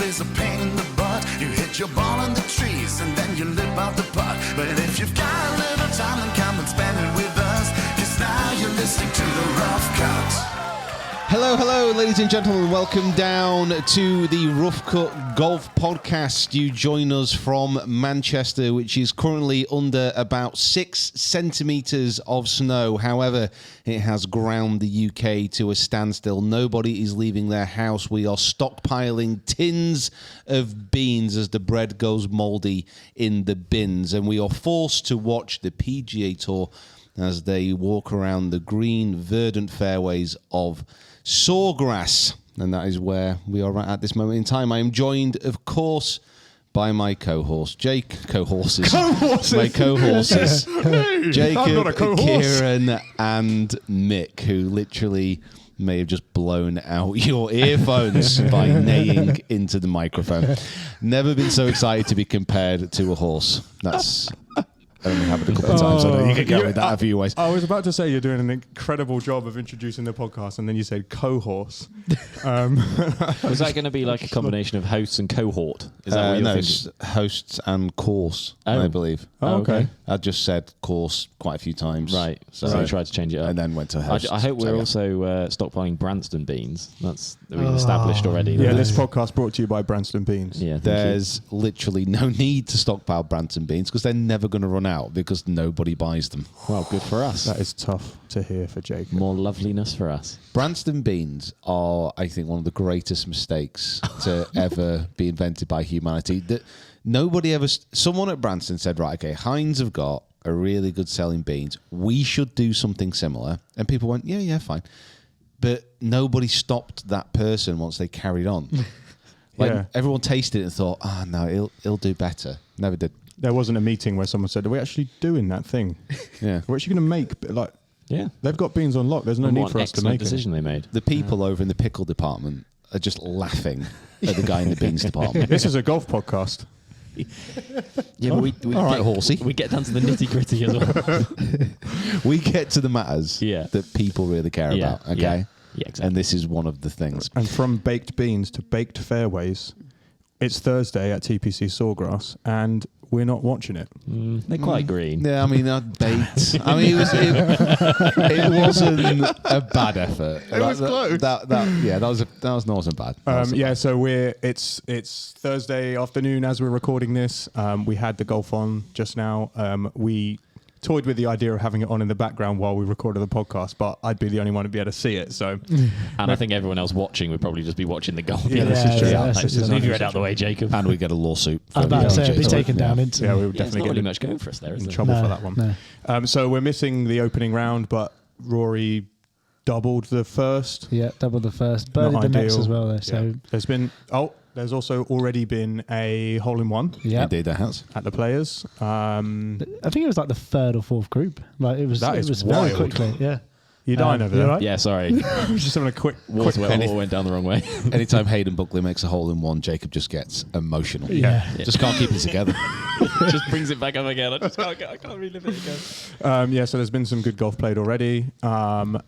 is a pain in the butt. You hit your ball in the trees and then you lip out the putt. But if you've got a little time, then come and spend it with us. 'Cause now you're listening to the Rough Cut. Hello, ladies and gentlemen. Welcome down to the Rough Cut Golf Podcast. You join us from Manchester, which is currently under about 6 centimetres of snow. However, it has ground the UK to a standstill. Nobody is leaving their house. We are stockpiling tins of beans as the bread goes mouldy in the bins. And we are forced to watch the PGA Tour as they walk around the green, verdant fairways of Sawgrass, and that is where we are at this moment in time. I am joined, of course, by my co-horses. My co-horses. Jacob, Kieran, and Mick, who literally may have just blown out your earphones by neighing into the microphone. Never been so excited to be compared to a horse. That's only happened a couple of times. I know you can go with that a few ways. I was about to say you're doing an incredible job of introducing the podcast, and then you said co-horse. Was that going to be like a combination of hosts and cohort? Is that what you're thinking? It's hosts and course, I believe. Oh, okay. I just said course quite a few times. Right. So you tried to change it up. And then went to hosts. I hope we're also stockpiling Branston beans. That's been established already. Yeah, this podcast brought to you by Branston Beans. Yeah, there's literally no need to stockpile Branston beans because they're never going to run out because nobody buys them. Well, good for us. That is tough to hear for Jake. More loveliness for us. Branston beans are, I think, one of the greatest mistakes to ever be invented by humanity. That nobody ever. Someone at Branston said, right, okay, Heinz have got a really good selling beans. We should do something similar. And people went, yeah, fine. But nobody stopped that person once they carried on. Everyone tasted it and thought, no, it'll do better. Never did. There wasn't a meeting where someone said, are we actually doing that thing? Yeah. We're actually going to make, they've got beans on lock. There's no need for us to make it. Decision they made. The people over in the pickle department are just laughing at the guy in the beans department. This is a golf podcast. Yeah, but we all right, horsey. We get down to the nitty gritty as well. We get to the matters that people really care about. Okay. Yeah, exactly. And this is one of the things. And from baked beans to baked fairways, it's Thursday at TPC Sawgrass, and we're not watching it. They're quite green. Yeah, I mean, baked. I mean, it wasn't a bad effort. It was close. That wasn't bad. So it's Thursday afternoon as we're recording this. We had the golf on just now. We toyed with the idea of having it on in the background while we recorded the podcast, but I'd be the only one to be able to see it. So, and I think everyone else watching would probably just be watching the golf. Yeah, this is true. Leave your head out the way, Jacob. And we get a lawsuit. I was about to say, it'd be taken down into. Yeah, we would definitely get really much going for us there, in trouble for that one. No. So we're missing the opening round, but Rory doubled the first. Yeah, doubled the first. Birdied the next as well, though. So there's also already been a hole-in-one. Yeah, indeed, there has at the Players. I think it was like the third or fourth group. Like it was very quickly. Yeah, you're dying over there, right? Yeah, sorry. Just having a quick water went down the wrong way. Anytime Hayden Buckley makes a hole-in-one, Jacob just gets emotional. Yeah. Just can't keep it together. Just brings it back up again. I can't relive it again. So there's been some good golf played already. A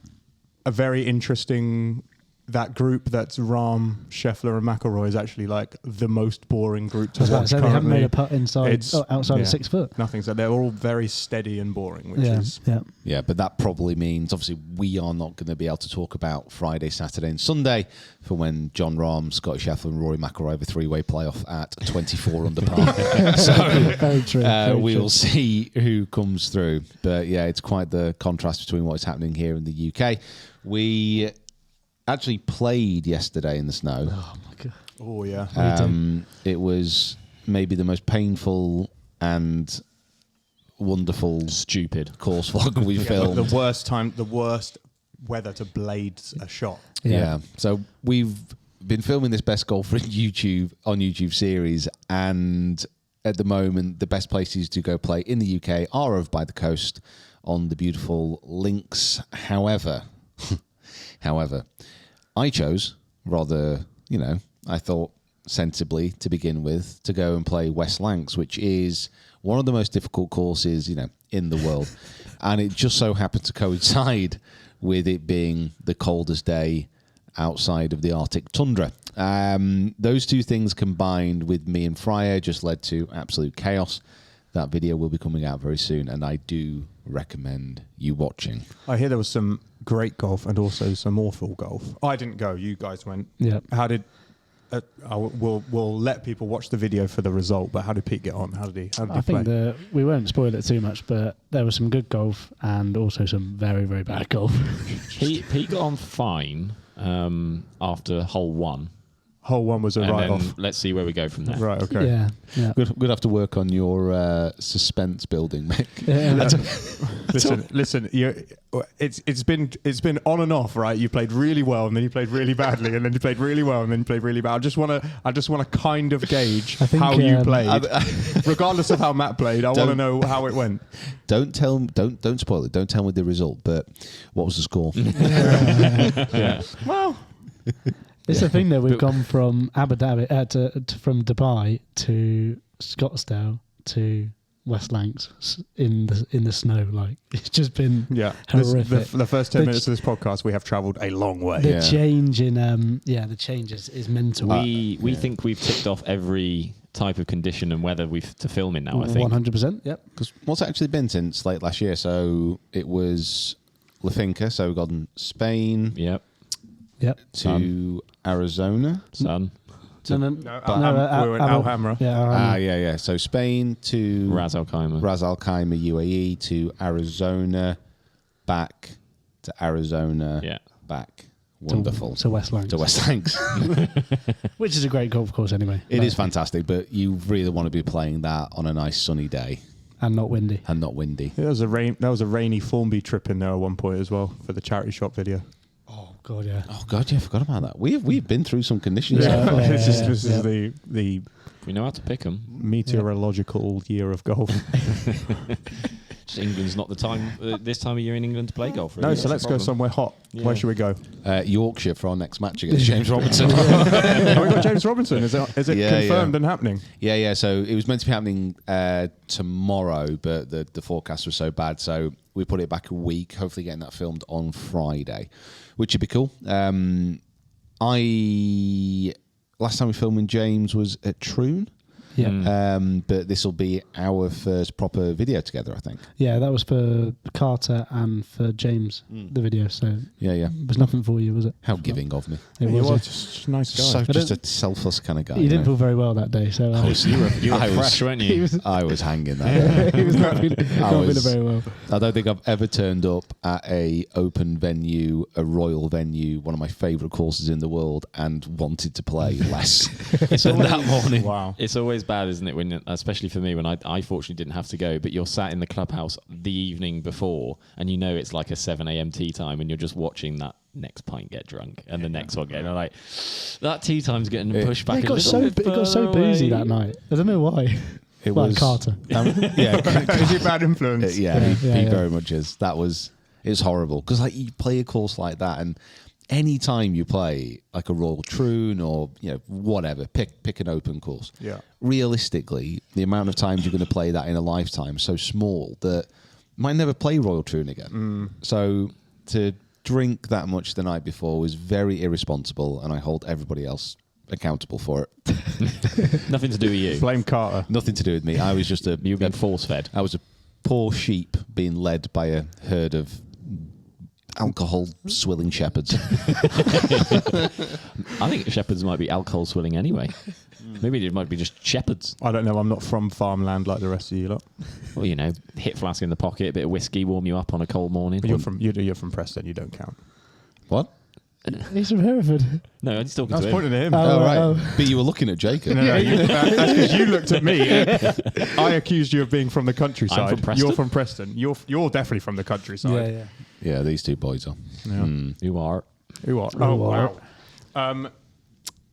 very interesting. That group that's Rahm, Scheffler, and McIlroy is actually like the most boring group to watch. So they haven't made a putt outside of 6 foot. Nothing. So they're all very steady and boring, which is but that probably means obviously we are not going to be able to talk about Friday, Saturday, and Sunday for when John Rahm, Scotty Scheffler, and Rory McIlroy have a 3-way playoff at 24 under par. So very true. We will see who comes through. But yeah, it's quite the contrast between what's happening here in the UK. We actually played yesterday in the snow. Oh my god! Oh yeah. It was maybe the most painful and wonderful, stupid course vlog we filmed. The worst weather to blade a shot. Yeah. So we've been filming this best golfer on YouTube series, and at the moment, the best places to go play in the UK are over by the coast on the beautiful links. However, I chose rather, I thought sensibly to begin with to go and play West Lancs, which is one of the most difficult courses, in the world. And it just so happened to coincide with it being the coldest day outside of the Arctic tundra. Those two things combined with me and Fryer just led to absolute chaos. That video will be coming out very soon, and I do recommend you watching. I hear there was some great golf and also some awful golf. I didn't go. You guys went. Yeah. How did? We'll let people watch the video for the result. But how did Pete get on? How did he I play? think we won't spoil it too much, but there was some good golf and also some very, very bad golf. Pete got on fine after hole 1. Hole 1 was a And write-off. then let's see where we go from there. Right. Okay. Yeah. Good have to work on your suspense building, Mick. Listen. It's been on and off, right? You played really well, and then you played really badly, and then you played really well, and then you played really bad. I just want to kind of gauge how you played, regardless of how Matt played. I want to know how it went. Don't spoil it. Don't tell me the result. But what was the score? Yeah. Well, It's the thing that we've gone from Abu Dhabi from Dubai to Scottsdale to West Lancs in the snow. Like, it's just been horrific. The first 10 minutes of this podcast, we have travelled a long way. The change in the change is mental. We think we've ticked off every type of condition and weather we've to film in now. I think 100%. Yep. Because what's it actually been since late last year? So it was La Finca. So we've gone Spain. Yep. To Arizona. Sun. We were in Alhambra. Yeah. So Spain to Ras Al Khaimah, UAE to Arizona, back to Arizona, back. Wonderful. To West Lancs. To West Lancs. Which is a great golf course anyway. It is fantastic, but you really want to be playing that on a nice sunny day. And not windy. Yeah, there was a rainy Formby trip in there at one point as well for the charity shop video. Oh God, yeah. Oh God, yeah, I forgot about that. We've been through some conditions. This is the we know how to pick them. Meteorological year of golf. Just England's not the time this time of year in England to play golf. Really. No, so let's go somewhere hot. Yeah. Where should we go? Yorkshire for our next match against James Robinson. Oh, we got James Robinson. Is it confirmed and happening? Yeah. So it was meant to be happening tomorrow, but the forecast was so bad, so we put it back a week. Hopefully, getting that filmed on Friday, which would be cool. Last time we filmed in James was at Troon. Yeah. But this will be our first proper video together, I think. Yeah, that was for Carter and for James, the video. So yeah. It was nothing for you, was it? How giving of me. It He was. was just a nice guy. Just a selfless kind of guy. He didn't feel very well that day, so You were fresh, weren't you? I was hanging there. he was not feeling very well. I don't think I've ever turned up at a open venue, a royal venue, one of my favourite courses in the world, and wanted to play less than that morning. Wow. It's always bad, isn't it? When, especially for me, when I fortunately didn't have to go, but you're sat in the clubhouse the evening before, and you know it's like a 7 a.m. tea time, and you're just watching that next pint get drunk, and the next one getting like that tea time's getting pushed back. It got so boozy that night. I don't know why. It was Carter. Is he a bad influence? He very much is. It's horrible because like you play a course like that, and any time you play like a Royal Troon or whatever, pick an open course. Yeah. Realistically, the amount of times you're going to play that in a lifetime is so small that you might never play Royal Troon again. So to drink that much the night before was very irresponsible, and I hold everybody else accountable for it. Nothing to do with you. Blame Carter. Nothing to do with me. I was just You've been force fed. I was a poor sheep being led by a herd of alcohol swilling shepherds. I think shepherds might be alcohol swilling anyway. Maybe it might be just shepherds. I don't know. I'm not from farmland like the rest of you lot. Well, hit flask in the pocket, a bit of whiskey, warm you up on a cold morning. But you're from Preston. You don't count. What? He's from Hereford. No, I'm just talking I was to him. pointing at him. Oh, right. But you were looking at Jacob. No, that's because you looked at me. I accused you of being from the countryside. I'm from Preston. You're from Preston. You're definitely from the countryside. Yeah, these two boys are. You are. Who are? Oh, wow.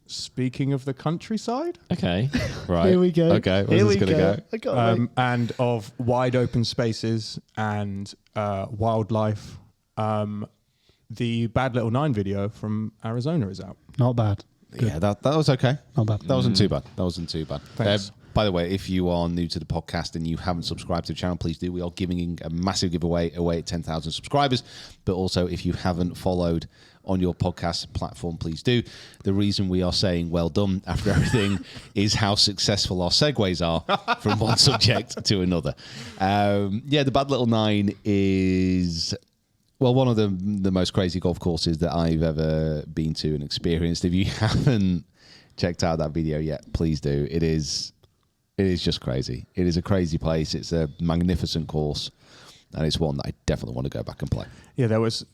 Speaking of the countryside, Okay. Right. Here we go. Okay, where's this going to I got it. and of wide open spaces and wildlife, the Bad Little Nine video from Arizona is out. Not bad. Yeah, that was okay. Not bad. That wasn't too bad. Thanks. By the way, if you are new to the podcast and you haven't subscribed to the channel, please do. We are giving a massive giveaway away at 10,000 subscribers. But also, if you haven't followed on your podcast platform, please do. The reason we are saying well done after everything is how successful our segues are from one subject to another. The Bad Little Nine is... well, one of the most crazy golf courses that I've ever been to and experienced. If you haven't checked out that video yet, please do. It is just crazy. It is a crazy place. It's a magnificent course, and it's one that I definitely want to go back and play. Yeah, there was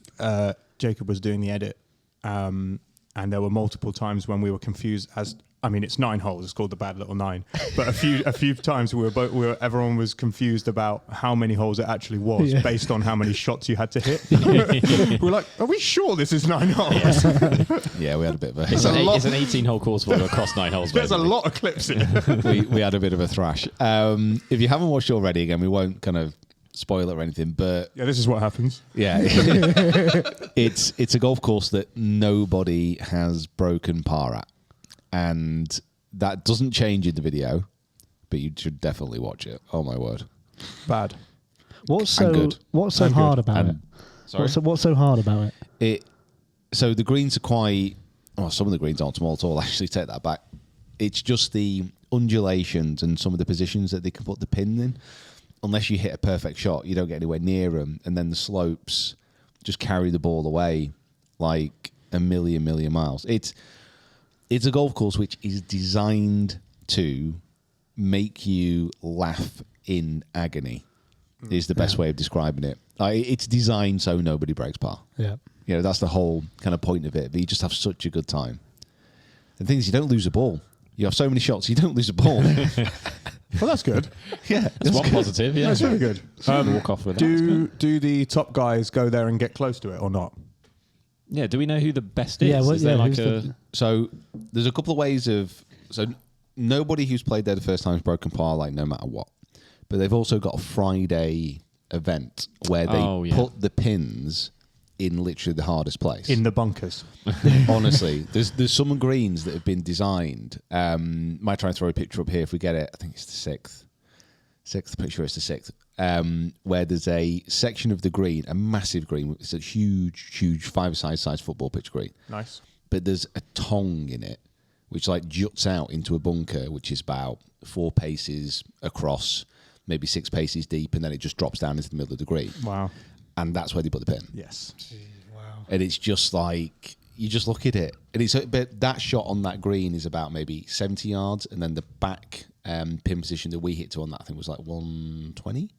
Jacob was doing the edit, and there were multiple times when we were confused as. I mean, it's 9 holes. It's called the Bad Little Nine. But a few times everyone was confused about how many holes it actually was based on how many shots you had to hit. We were like, are we sure this is 9 holes? Yeah, we had a bit of a... It's an 18-hole course for across 9 holes. There's a lot of clips in it. we had a bit of a thrash. If you haven't watched it already, again, we won't kind of spoil it or anything, but... yeah, this is what happens. Yeah. It's a golf course that nobody has broken par at. And that doesn't change in the video, but you should definitely watch it. Oh my word! Bad. What's so hard about it? Sorry, What's so hard about it? So the greens are quite. Oh, some of the greens aren't small at all. Actually, take that back. It's just the undulations and some of the positions that they can put the pin in. Unless you hit a perfect shot, you don't get anywhere near them, and then the slopes just carry the ball away like a million miles. It's a golf course which is designed to make you laugh in agony, is the best way of describing it. It's designed so nobody breaks par. Yeah. You know, that's the whole kind of point of it. But you just have such a good time. The thing is, you don't lose a ball. You have so many shots, you don't lose a ball. Well, that's good. Yeah. That's one positive, yeah. That's really good. Walk off with that. Do the top guys go there and get close to it or not? Yeah, do we know who the best is? Yeah, Is there like who's a... So there's a couple of ways of... So nobody who's played there the first time has broken par, like no matter what. But they've also got a Friday event where they put the pins in literally the hardest place. In the bunkers. Honestly, there's some greens that have been designed. Might try and throw a picture up here if we get it. I think it's the 6th. Pretty sure it's the 6th. Where there's a section of the green, a massive green. It's a huge 5-a-side football pitch green. Nice. But there's a tongue in it, which like juts out into a bunker, which is about 4 paces across, maybe 6 paces deep, and then it just drops down into the middle of the green. Wow. And that's where they put the pin. Yes. Wow. And it's just like, you just look at it. And but that shot on that green is about maybe 70 yards, and then the back pin position that we hit to on that, I think was like 120.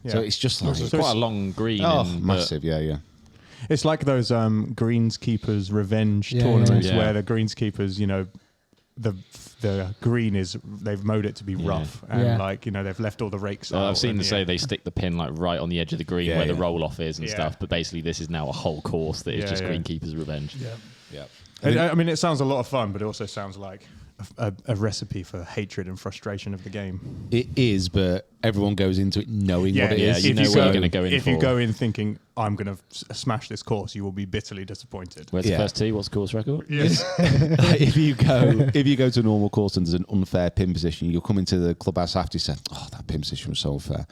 Yeah. So it's just like... It's quite a long green. Massive, yeah. It's like those greenskeepers revenge tournaments where the greenskeepers, you know, the green is, they've mowed it to be rough and like, you know, they've left all the rakes out. I've seen them say they stick the pin like right on the edge of the green where the roll off is and stuff, but basically this is now a whole course that is just greenkeepers revenge. Yeah. I mean, it sounds a lot of fun, but it also sounds like a recipe for hatred and frustration of the game. It is, but everyone goes into it knowing what it is. You know what you're going to go in if for. you go in thinking, I'm going to smash this course, you will be bitterly disappointed. Where's the first tee? What's the course record? Yes. if you go to a normal course and there's an unfair pin position, you'll come into the clubhouse after you say, oh, that pin position was so unfair.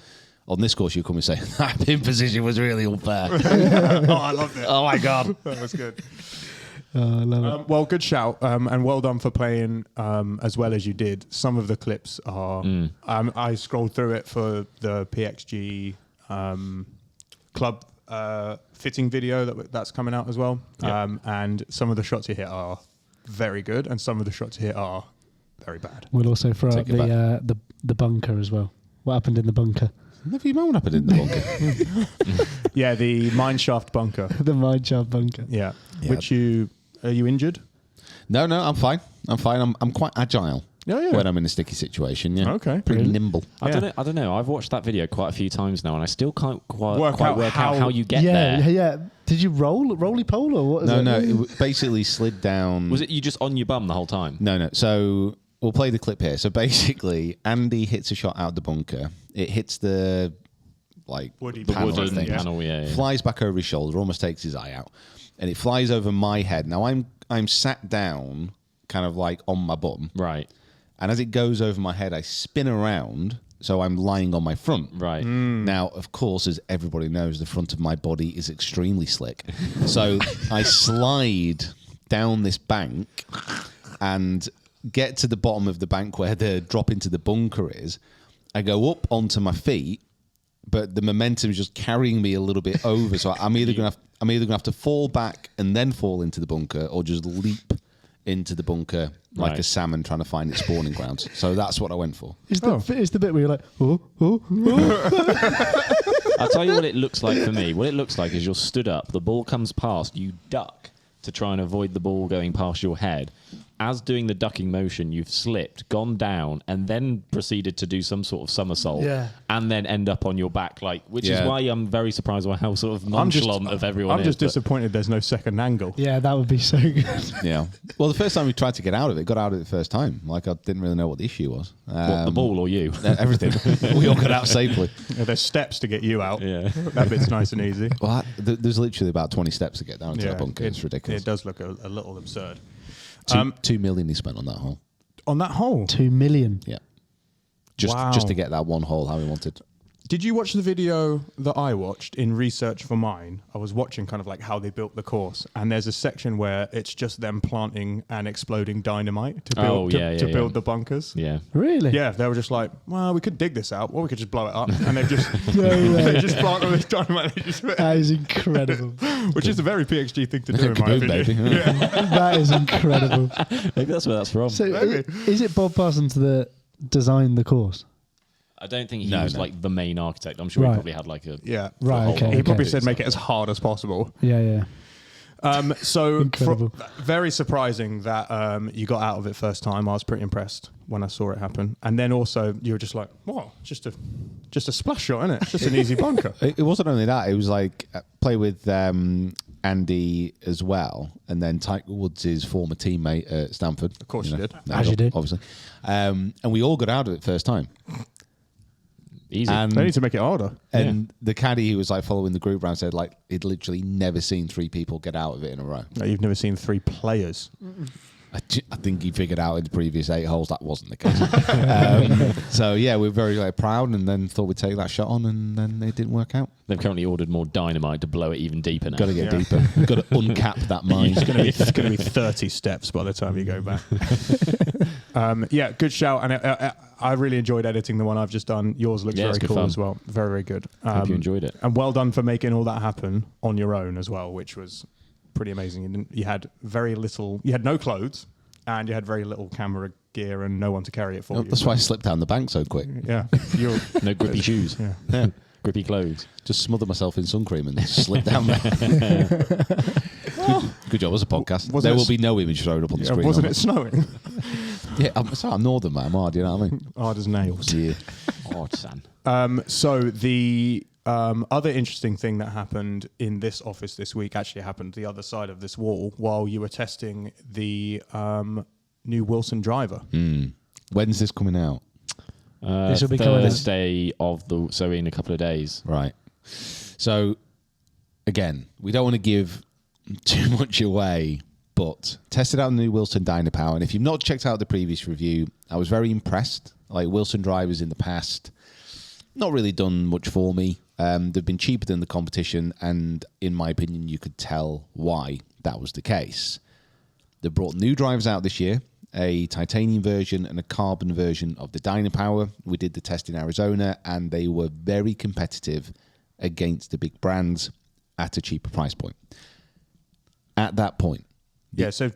On this course, you come and say, that pin position was really unfair. Oh, I loved it. Oh, my God. That was good. I love it. Well, good shout, and well done for playing as well as you did. Some of the clips are... I scrolled through it for the PXG club fitting video that's coming out as well. Yep. And some of the shots you hit are very good, and some of the shots you hit are very bad. We'll also throw up the bunker as well. What happened in the bunker? Never even happened in the bunker. Yeah, the mineshaft bunker. The mineshaft bunker. Yeah. Which are you injured? No, I'm fine. I'm quite agile. Yeah. When I'm in a sticky situation, yeah. Okay. Pretty nimble. I don't know. I've watched that video quite a few times now, and I still can't quite work out how you get there. Yeah. Did you roly pole or what is it? No. It basically slid down. Was it you just on your bum the whole time? No. So we'll play the clip here. So basically, Andy hits a shot out the bunker. It hits the wooden panel, flies back over his shoulder, almost takes his eye out, and it flies over my head. Now I'm sat down, kind of like on my bum, right, And as it goes over my head, I spin around, so I'm lying on my front. Right. Now, of course, as everybody knows, the front of my body is extremely slick. So I slide down this bank and get to the bottom of the bank where the drop into the bunker is. I go up onto my feet, but the momentum is just carrying me a little bit over. So I'm either gonna have to fall back and then fall into the bunker, or just leap into the bunker like a salmon trying to find its spawning grounds. So that's what I went for. It's the bit where you're like, oh. I'll tell you what it looks like for me. What it looks like is you're stood up, the ball comes past, you duck to try and avoid the ball going past your head. As doing the ducking motion, you've slipped, gone down, and then proceeded to do some sort of somersault, and then end up on your back, which is why I'm very surprised by how sort of nonchalant of everyone is. I'm just disappointed there's no second angle. Yeah, that would be so good. Yeah. Well, the first time we tried to get out of it, got out of it the first time. I didn't really know what the issue was. What, the ball or you? Everything. We all got out safely. Yeah, there's steps to get you out. Yeah. That bit's nice and easy. Well, there's literally about 20 steps to get down into that bunker. It's ridiculous. It does look a little absurd. 2 million he spent on that hole. On that hole? 2 million. Yeah. Just to get that one hole how he wanted. Did you watch the video that I watched in research for mine? I was watching kind of like how they built the course, and there's a section where it's just them planting and exploding dynamite to build build the bunkers. Yeah. Really? Yeah, they were just like, well, we could dig this out, or we could just blow it up, and they just they just plant all this dynamite. That is incredible. Which is a very PhD thing to do, in my opinion. That is incredible. Maybe that's where that's from. So, is it Bob Parsons that designed the course? I don't think he was the main architect. I'm sure he probably had He probably said make it as hard as possible. Yeah. So Incredible. very surprising that you got out of it first time. I was pretty impressed when I saw it happen. And then also you were just like, "What? Just a splash shot, isn't it? It's just an easy bunker." It wasn't only that. It was like play with Andy as well, and then Tiger Woods' former teammate at Stanford. Of course you did. As you did. Obviously. And we all got out of it first time. Easy. And They need to make it harder. And the caddy who was following the group around said he'd literally never seen 3 people get out of it in a row. No, you've never seen 3 players. I think he figured out in the previous 8 holes that wasn't the case. So yeah, we're very proud, and then thought we'd take that shot on, and then it didn't work out. They've currently ordered more dynamite to blow it even deeper now. Got to get deeper. Got to uncap that mine. It's going to be 30 steps by the time you go back. Good shout. And I really enjoyed editing the one I've just done. Yours looks very cool as well. Very, very good. Hope you enjoyed it. And well done for making all that happen on your own as well, which was pretty amazing. You had very little. You had no clothes, and you had very little camera gear, and no one to carry it for you. That's why I slipped down the bank so quick. Yeah, no grippy shoes. Yeah. Grippy clothes. Just smother myself in sun cream and slip down there. Good job. It was a podcast. There will be no image thrown up on the screen. Wasn't it snowing? Yeah, I'm northern, man. I'm hard, you know what I mean? Hard as nails. Yeah. Hard, son. So the other interesting thing that happened in this office this week actually happened the other side of this wall while you were testing the new Wilson driver. When's this coming out? This will be coming out Thursday so in a couple of days. Right. So, again, we don't want to give too much away, but tested out the new Wilson Dynapower, and if you've not checked out the previous review, I was very impressed. Wilson drivers in the past, not really done much for me. They've been cheaper than the competition, and in my opinion, you could tell why that was the case. They brought new drivers out this year, a titanium version and a carbon version of the Dynapower. We did the test in Arizona, and they were very competitive against the big brands at a cheaper price point. At that point. Yeah, so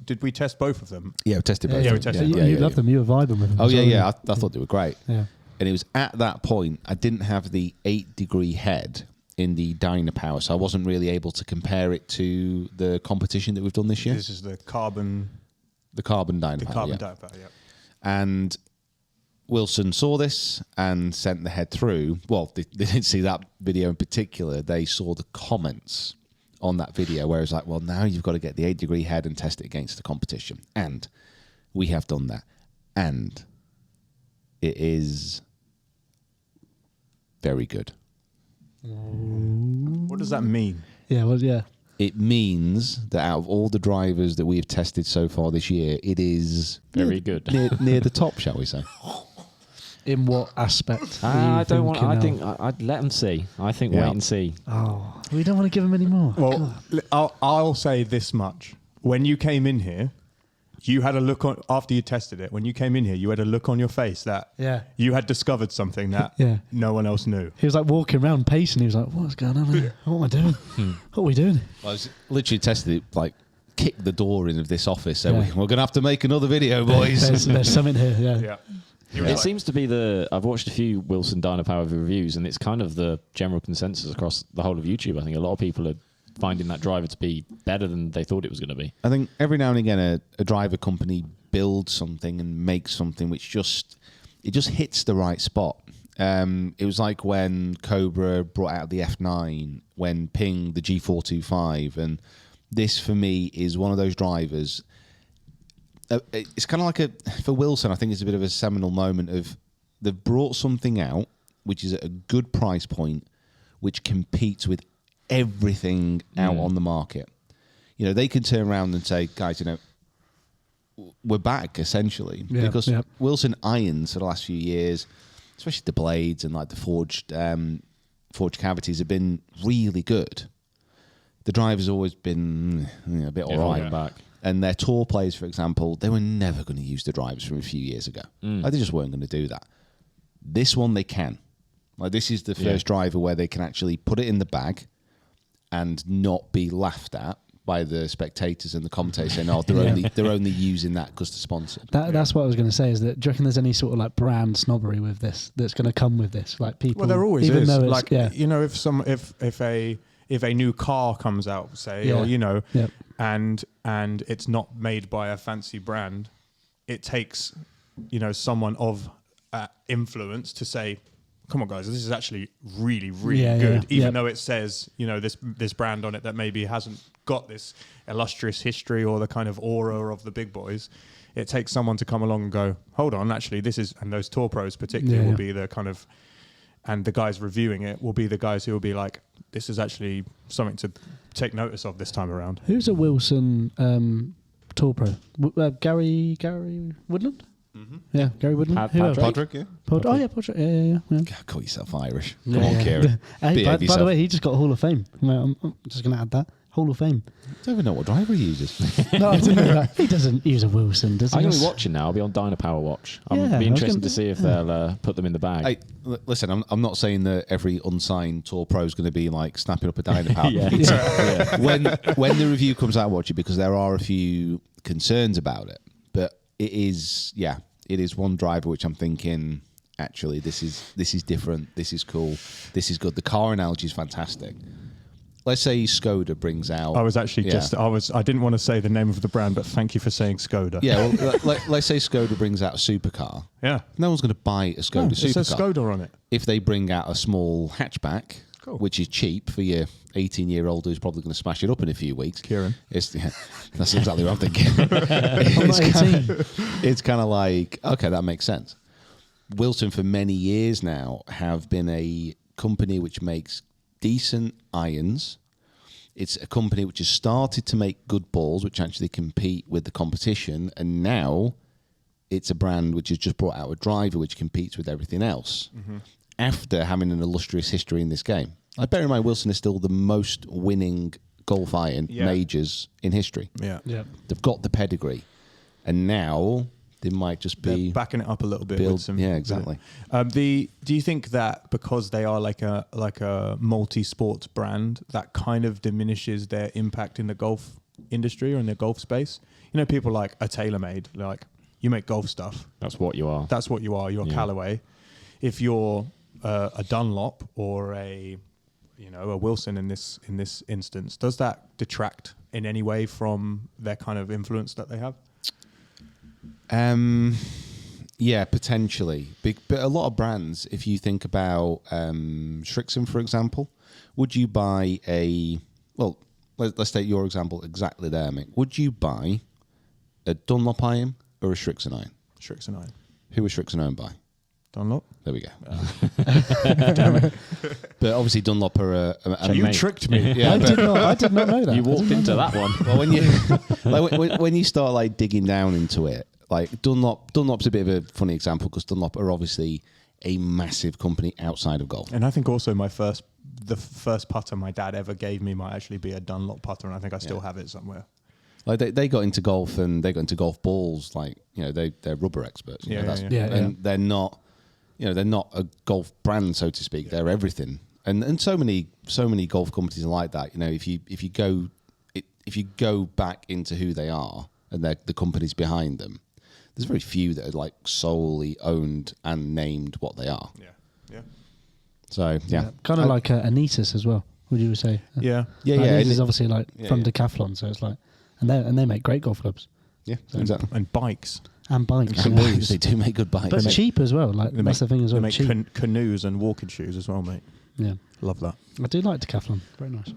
did we test both of them? Yeah, we tested both. Yeah, we tested them. You loved them. You were vibing with them. Oh, yeah. I thought they were great. Yeah. And it was at that point, I didn't have the 8-degree head in the Dynapower, so I wasn't really able to compare it to the competition that we've done this year. This is the carbon Dynapower. The carbon Dynapower, yeah. And Wilson saw this and sent the head through. Well, they didn't see that video in particular. They saw the comments on that video where it's like, well, now you've got to get the 8-degree head and test it against the competition. And we have done that. And it is very good. What does that mean? Yeah, well, yeah. it means that out of all the drivers that we have tested so far this year, it is Very good. near the top, shall we say? In what aspect? I don't want. I think I'd let them see. I think wait and see. Oh, we don't want to give them any more. Well, I'll say this much. When you came in here, you had a look on, after you tested it, when you came in here, you had a look on your face that you had discovered something that no one else knew. He was like walking around pacing. He was like, what's going on here? What am I doing? What are we doing? Well, I was literally tested it, like, kicked the door in of this office. So we're going to have to make another video, boys. There's something here, Yeah. It seems to be I've watched a few Wilson Dyno Power reviews, and it's kind of the general consensus across the whole of YouTube. I think a lot of people are finding that driver to be better than they thought it was going to be. I think every now and again a driver company builds something and makes something which just hits the right spot. It was like when Cobra brought out the F9, when Ping the G425, and this for me is one of those drivers. It's kind of like for Wilson, I think it's a bit of a seminal moment of they've brought something out which is at a good price point, which competes with everything out on the market. You know, they can turn around and say, guys, you know, we're back essentially because Wilson irons for the last few years, especially the blades and like the forged cavities, have been really good. The driver's always been a bit all right back. And their tour players, for example, they were never going to use the drivers from a few years ago. Like, they just weren't going to do that. This one they can. Like, this is the first driver where they can actually put it in the bag and not be laughed at by the spectators and the commentators saying, "Oh, they're only using that because they're sponsored." That's what I was going to say. Is that, do you reckon there's any sort of like brand snobbery with this that's going to come with this? Like people, well, there always even is. Though Like you know, if a new car comes out, say, or you know, and it's not made by a fancy brand, it takes someone of influence to say, come on guys, this is actually really good, even though it says this brand on it that maybe hasn't got this illustrious history or the kind of aura of the big boys. It takes someone to come along and go, hold on, actually this is, and those tour pros particularly will be the kind of, and the guys reviewing it will be the guys who will be like, this is actually something to take notice of this time around. Who's a Wilson tour pro? Gary Woodland? Mm-hmm. Yeah, Gary Woodland. Podrick, yeah. Podrick, yeah. Call yourself Irish. Come on, Kieran. Hey, by the way, he just got Hall of Fame. I'm just going to add that. Hall of Fame. I don't even know what driver he uses. No, I didn't know that. He doesn't use a Wilson, does he? I'm going to be watching now. I'll be on Dyno Power Watch. I'm be interested to see if they'll put them in the bag. Hey, listen, I'm not saying that every unsigned tour pro is going to be like snapping up a Dyno Power. When the review comes out, watch it, because there are a few concerns about it. But it is one driver which I'm thinking, actually, this is different. This is cool. This is good. The car analogy is fantastic. Let's say Skoda brings out. I was actually I didn't want to say the name of the brand, but thank you for saying Skoda. Yeah, well, let's say Skoda brings out a supercar. Yeah. No one's going to buy a Skoda supercar. It says Skoda on it. If they bring out a small hatchback, which is cheap for your 18-year-old who's probably going to smash it up in a few weeks. Kieran. That's exactly what I'm thinking. I'm not 18. It's kind of like, okay, that makes sense. Wilson, for many years now, have been a company which makes decent irons. It's a company which has started to make good balls, which actually compete with the competition. And now it's a brand which has just brought out a driver which competes with everything else after having an illustrious history in this game. I bear in mind, Wilson is still the most winning golf iron majors in history. Yeah. They've got the pedigree. And now they might just be they're backing it up a little bit with some. Yeah, exactly. Do you think that because they are like a multi-sports brand, that kind of diminishes their impact in the golf industry or in the golf space? You know, people like a TaylorMade, like, you make golf stuff. That's what you are. That's what you are. You're Callaway. If you're a Dunlop or a Wilson in this instance, does that detract in any way from their kind of influence that they have? Yeah, potentially. But a lot of brands, if you think about Srixon, for example, would you buy let's take your example exactly there, Mick. Would you buy a Dunlop iron or a Srixon iron? Srixon iron. Who was Srixon owned by? Dunlop. There we go. Damn it. But obviously Dunlop are You tricked me. Yeah, I did not know that. You walked into that one. well, when you when you start like digging down into it, like Dunlop's a bit of a funny example because Dunlop are obviously a massive company outside of golf. And I think also the first putter my dad ever gave me might actually be a Dunlop putter, and I think I still have it somewhere. Like they got into golf and they got into golf balls. Like they're rubber experts. And they're not, they're not a golf brand, so to speak. They're everything. And so many golf companies are like that. If you go back into who they are and the companies behind them, there's very few that are like solely owned and named what they are. Yeah. So kind of like Anitas as well. Would you say? Yeah. Anitas is obviously like from Decathlon, so it's like, and they make great golf clubs. Yeah, exactly. And bikes. And bikes. And yeah. bikes. They do make good bikes. But cheap as well. Like that's the thing as well. They make cheap. canoes and walking shoes as well, mate. Yeah. Love that. I do like Decathlon. Very nice.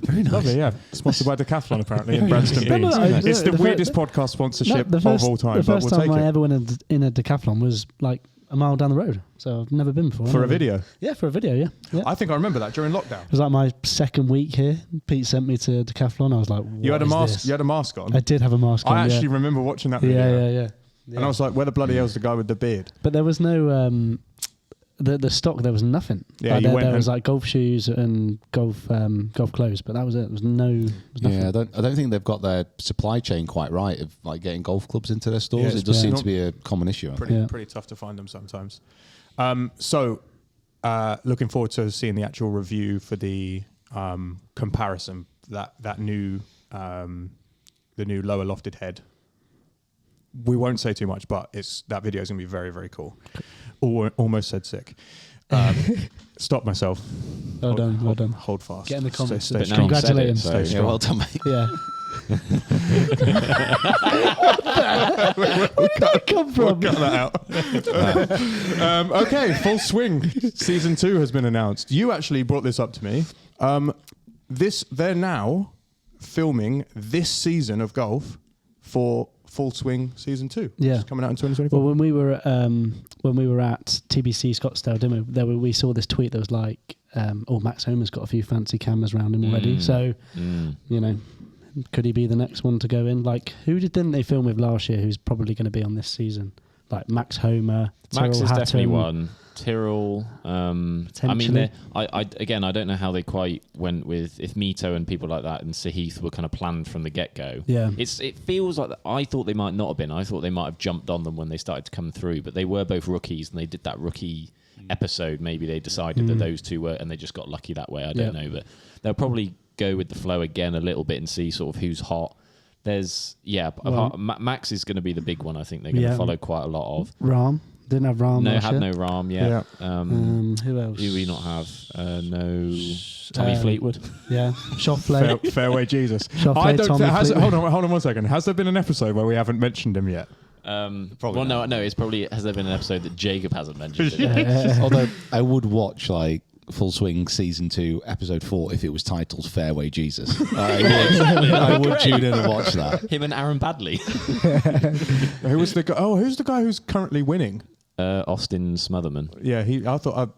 Very nice. Lovely, yeah. Sponsored by Decathlon, apparently, in Branston No, Beans. no, It's the the weirdest podcast sponsorship the first, of all time, The but first we'll time take I it. ever went in a Decathlon was like a mile down the road. So I've never been before. For a video? Yeah, for a video, yeah. I think I remember that during lockdown. It was like my second week here. Pete sent me to Decathlon. I was like, You had a "What is mask. this?" You had a mask on. I did have a mask on. I actually yeah. remember watching that video. Yeah. And I was like, where the bloody hell's the guy with the beard? But there was no the stock. There was nothing. Yeah, like, you went there and- was like golf shoes and golf clothes, but that was it. There was nothing. Yeah, I don't think they've got their supply chain quite right of like getting golf clubs into their stores. Yeah, It does seem not- to be a common issue. I think. Pretty tough to find them sometimes. So, looking forward to seeing the actual review for the comparison that new the new lower lofted head. We won't say too much, but that video is going to be very, very cool. Almost said sick. Stop myself. Well done. Hold fast. Get in the comments. Stay But now you've said Congratulate it, him. so- Stay Yeah, strong. well done, mate. Yeah. Where did that come from? Cut that out. Okay, Full Swing season 2 has been announced. You actually brought this up to me. They're now filming this season of golf for Full Swing season 2. Yeah. It's coming out in 2024. Well, when we were at TBC Scottsdale, didn't we? We saw this tweet that was like, Max Homer's got a few fancy cameras around him already. So, could he be the next one to go in? Like, didn't they film with last year? Who's probably going to be on this season? Like Max Homer, Max Tyrrell is Hatton. definitely one. Tyrrell. I mean, Potentially. I don't know how they quite went with if Mito and people like that and Sahith were kind of planned from the get go. Yeah. It feels like I thought they might not have been. I thought they might have jumped on them when they started to come through, but they were both rookies and they did that rookie episode. Maybe they decided that those two were, and they just got lucky that way. I don't know, but they'll probably go with the flow again a little bit and see sort of who's hot. Max is going to be the big one. I think they're going to follow quite a lot of. Ram. Didn't have Ram. No, last had year. no Ram yet. Who else? Who we not have? No Tommy Fleetwood. Yeah. Shoffley. Fairway Jesus. Shoffley, I don't Tommy hold Fleetwood. on 1 second. Has there been an episode where we haven't mentioned him yet? Well, no. It's probably has there been an episode that Jacob hasn't mentioned? It? Although I would watch like Full Swing season 2 episode 4 if it was titled Fairway Jesus. I would tune in and watch that. Him and Aaron Badley. Who was the guy? Oh, who's the guy who's currently winning? Austin Smotherman. Yeah, I thought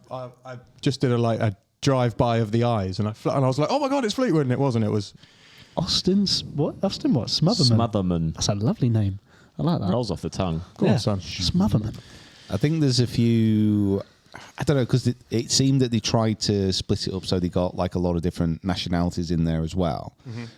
I just did a drive-by of the eyes, and I was like, oh my god, it's Fleetwood, and it wasn't. It was Austin's what? Austin what? Smotherman. Smotherman. That's a lovely name. I like that. Rolls off the tongue. Go on, son. Smotherman. I think there's a few. I don't know, because it seemed that they tried to split it up so they got like a lot of different nationalities in there as well,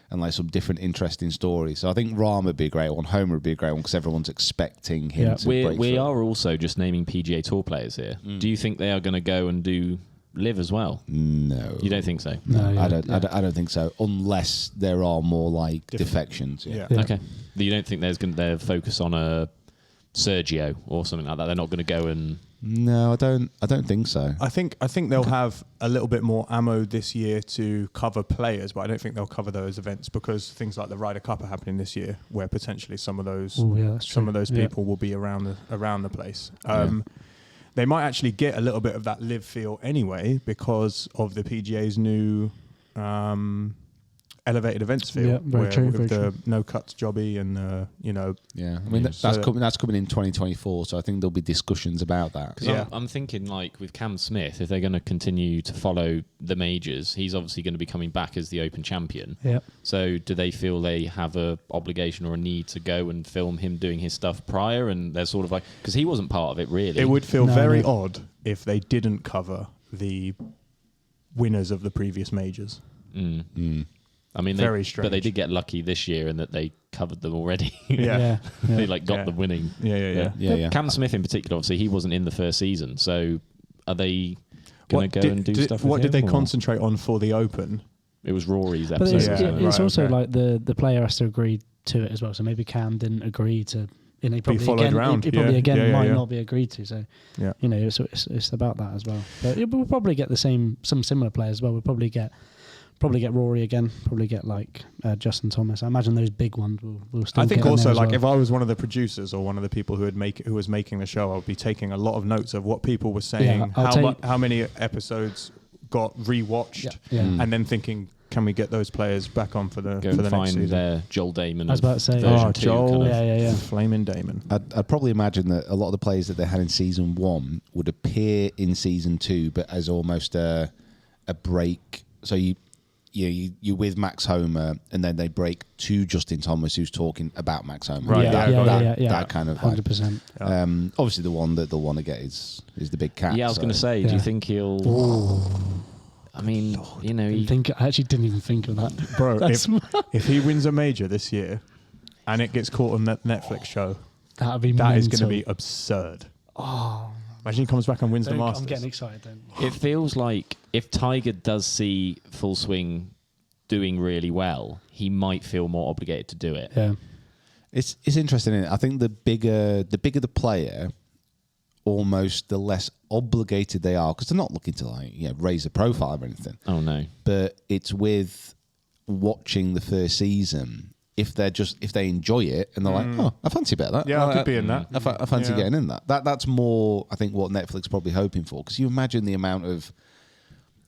and like some different interesting stories. So I think Rahm would be a great one, Homer would be a great one, because everyone's expecting him to break We through. are also just naming PGA Tour players here. Do you think they are going to go and do live as well? No, You don't think so? No, I don't think so, unless there are more like defections. Yeah. Okay. You don't think they'll focus on a Sergio or something like that? They're not going to go and. No, I don't think so. I think they'll have a little bit more ammo this year to cover players, but I don't think they'll cover those events because things like the Ryder Cup are happening this year, where potentially some of those people will be around the place. They might actually get a little bit of that live feel anyway because of the PGA's new elevated events feel. Yeah, very true, with very the true. no cuts jobby and Yeah, I mean that's coming in 2024, so I think there'll be discussions about that. Because I'm thinking, like, with Cam Smith, if they're going to continue to follow the majors, he's obviously going to be coming back as the Open champion. Yeah. So do they feel they have a obligation or a need to go and film him doing his stuff prior? And they're sort of like, because he wasn't part of it really. it would feel very odd if they didn't cover the winners of the previous majors. I mean, Very strange. but they did get lucky this year in that they covered them already. Yeah. They got Yeah. the winning. Yeah. Cam Smith in particular, obviously, he wasn't in the first season. So are they going to go and do stuff with What did him, they or- concentrate on for the Open? It was Rory's But episode. it's, Yeah, it's right, also okay. like the player has to agree to it as well. So maybe Cam didn't agree to. And he probably followed again, around. He probably Yeah. again Yeah, might yeah. not be agreed to. So Yeah. it's about that as well. But we'll probably get some similar players as well. We'll probably get Rory again. Probably get like Justin Thomas. I imagine those big ones will still. I think get in also, there as like, well. if I was one of the producers or one of the people who was making the show, I would be taking a lot of notes of what people were saying, I'll how many episodes got rewatched, Yeah. and then thinking, can we get those players back on for the Go for the and next find season? Joel Damon. I was about to say, version 2 Joel, kind of. Yeah. Flaming Damon. I'd probably imagine that a lot of the players that they had in season 1 would appear in season 2, but as almost a break. So you're with Max Homer, and then they break to Justin Thomas, who's talking about Max Homer. Right, yeah. That kind of vibe. 100%. Obviously, the one that they'll want to get is the big cat. Yeah, I was going to say, do Yeah. you think he'll... I mean, I actually didn't even think of that, Bro, That's if he wins a major this year and it gets caught on that Netflix show, that'd be that is mental. going to be absurd. Imagine he comes back and wins the Masters. I'm getting excited then. it feels like if Tiger does see Full Swing doing really well, he might feel more obligated to do it. Yeah. It's interesting. Isn't it? I think the bigger the player, almost the less obligated they are, because they're not looking to raise a profile or anything. Oh, no. But it's with watching the first season. If they enjoy it and they're like, oh, I fancy a bit of that. Yeah, I could be in that. I fancy Yeah. getting in that. That's more, I think, what Netflix probably hoping for. Because you imagine the amount of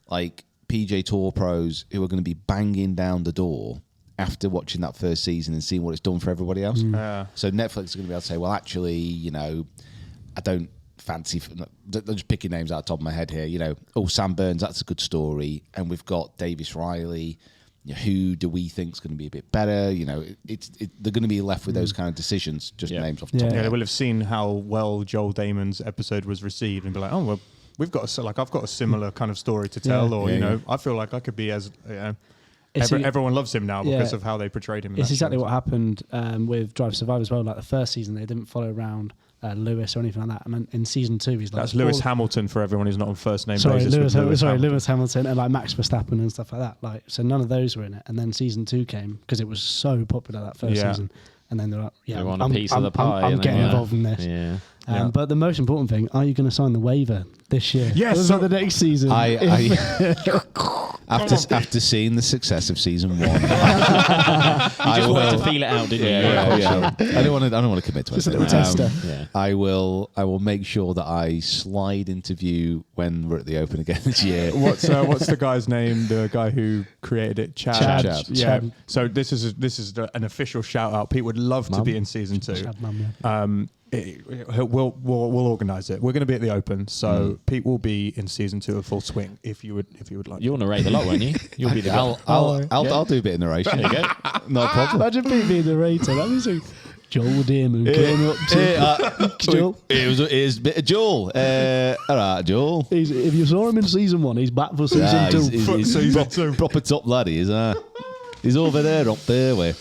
like PJ Tour pros who are going to be banging down the door after watching that first season and seeing what it's done for everybody else. Yeah. So Netflix is going to be able to say, well, actually, I don't fancy. I'm just picking names out of the top of my head here. Sam Burns, that's a good story, and we've got Davis Riley. Who do we think is going to be a bit better? They're going to be left with those kind of decisions. Just names off the top. Yeah, of they my will have seen how well Joel Damon's episode was received and be like, oh, well, I've got a similar kind of story to tell, Yeah. or Yeah. I feel like I could be as It's- everyone loves him now because Yeah. of how they portrayed him. In It's that exactly show. what happened with Drive to Survive as well. Like the first season, they didn't follow around Lewis or anything like that. And then in season 2, he's like, That's Lewis Hamilton for everyone who's not on first name Sorry, basis. with Lewis Hamilton and like Max Verstappen and stuff like that. Like, so none of those were in it. And then season 2 came because it was so popular that first Yeah. season. And then they're like, yeah, They want I'm, a piece I'm, of the pie. I'm and getting they- involved in this. Yeah. Yeah. But the most important thing, are you going to sign the waiver this year? Yes, So the next season. After seeing the success of season 1, You just wanted to feel it out, didn't you? yeah. I don't want to commit to Just a it. little tester. Yeah. I will make sure that I slide interview when we're at the Open again this year. What's the guy's name? The guy who created it, Chad. Chad. Yeah. Chad. So this is an official shout out. Pete would love to be in season 2. Chad Mum, yeah. We'll organise it. We're going to be at the Open, so Pete will be in season 2 of Full Swing. If you would like. You'll narrate a lot, won't you? You'll be the guy. I'll do a bit of narration. There you go. No problem. Imagine Pete being the narrator. That'd be so. Joel Damon came up to Joel. It was a bit of Joel. All right, Joel. If you saw him in season 1, he's back for season 2. He's proper top lad. He's over there, up there.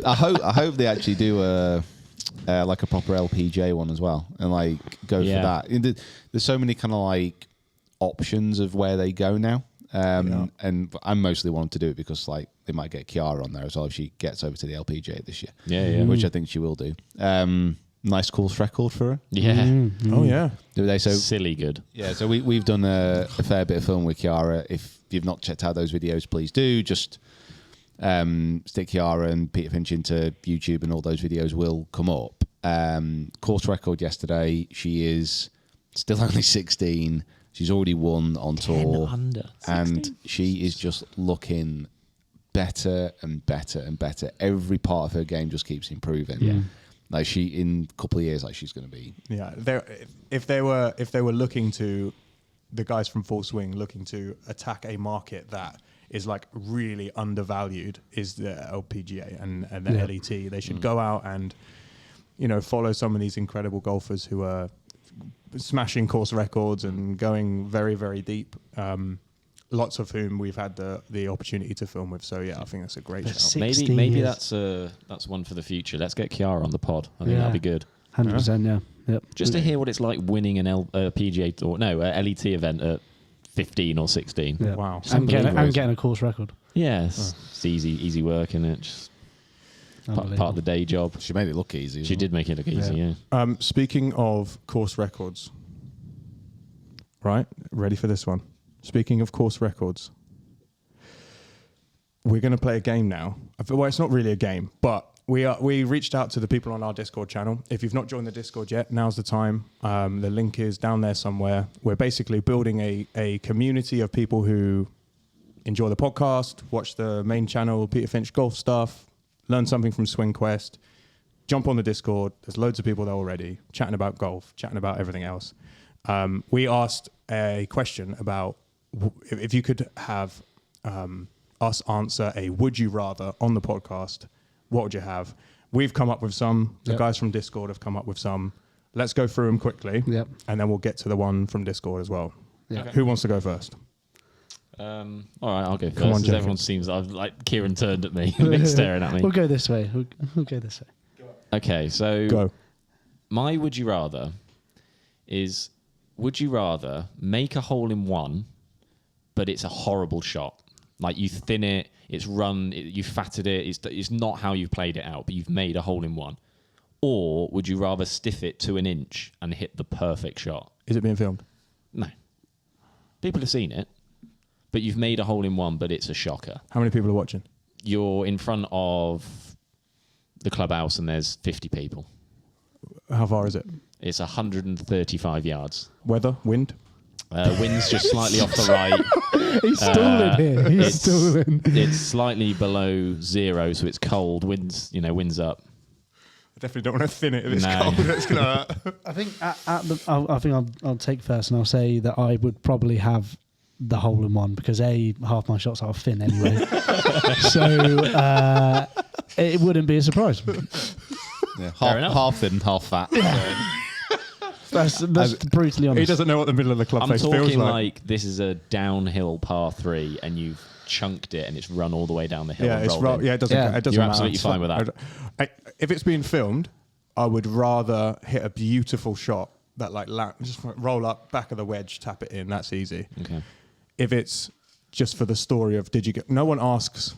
I hope they actually do like a proper LPJ one as well, and like go for that. There's so many kind of like options of where they go now. And I mostly want to do it because like they might get Chiara on there as well if she gets over to the LPGA this year. Yeah. Which I think she will do. Nice course record for her. Yeah. Oh yeah. Do they? So Silly good. yeah. So we've done a fair bit of film with Chiara. If you've not checked out those videos, please do. Just stick Chiara and Peter Finch into YouTube, and all those videos will come up. Course record yesterday. She is still only 16. She's already won on tour, under. and she is just looking better and better and better. Every part of her game just keeps improving. Yeah. Like she, in a couple of years, like she's going to be. Yeah, if they were looking to, the guys from Full Swing looking to attack a market that is like really undervalued, is the LPGA and the LET. They should go out and, follow some of these incredible golfers who are smashing course records and going very, very deep. Lots of whom we've had the opportunity to film with. So yeah, I think that's a great shout. Maybe that's one for the future. Let's get Chiara on the pod. I think that'd be good. 100%. Yeah. Yep. Just to hear what it's like winning an PGA or LET event at 15 or 16. Yeah. Wow. And getting a course record. Yes, it's easy work, and it just part of the day job. She made it look easy. She did make it look easy. Yeah. Speaking of course records, right? Ready for this one? Speaking of course records, we're going to play a game now. Well, it's not really a game, but we reached out to the people on our Discord channel. If you've not joined the Discord yet, now's the time. The link is down there somewhere. We're basically building a community of people who enjoy the podcast, watch the main channel, Peter Finch golf stuff, learn something from Swing Quest, jump on the Discord. There's loads of people there already chatting about golf, chatting about everything else. We asked a question about if you could have us answer a would you rather on the podcast, what would you have? We've come up with some. The guys from Discord have come up with some. Let's go through them quickly, and then we'll get to the one from Discord as well. Okay. Who wants to go first? All right, I'll go first. On, everyone seems like Kieran turned at me, staring at me. We'll go this way. We'll go this way. Okay, so go. My would you rather is: would you rather make a hole in one, but it's a horrible shot? Like you thin it, it's run, you fatted it, it's not how you've played it out, but you've made a hole in one. Or would you rather stiff it to an inch and hit the perfect shot? Is it being filmed? No. People have seen it, but you've made a hole in one, but it's a shocker. How many people are watching? You're in front of the clubhouse and there's 50 people. How far is it? It's 135 yards. Weather? Wind? Wind's just slightly off the right. He's stalling here. He's stalling. It's slightly below zero, so it's cold. Wind's up. I definitely don't want to thin it if it's cold. It's gonna hurt. I think I'll take first, and I'll say that I would probably have the hole in one because half my shots are thin anyway, so it wouldn't be a surprise. Yeah, half thin, half fat. That's brutally honest. He doesn't know what the middle of the club face feels like. I'm talking like this is a downhill par 3 and you've chunked it and it's run all the way down the hill. Yeah, it doesn't You're matter. absolutely fine with that. If it's being filmed, I would rather hit a beautiful shot that just roll up, back of the wedge, tap it in. That's easy. Okay. If it's just for the story of no one asks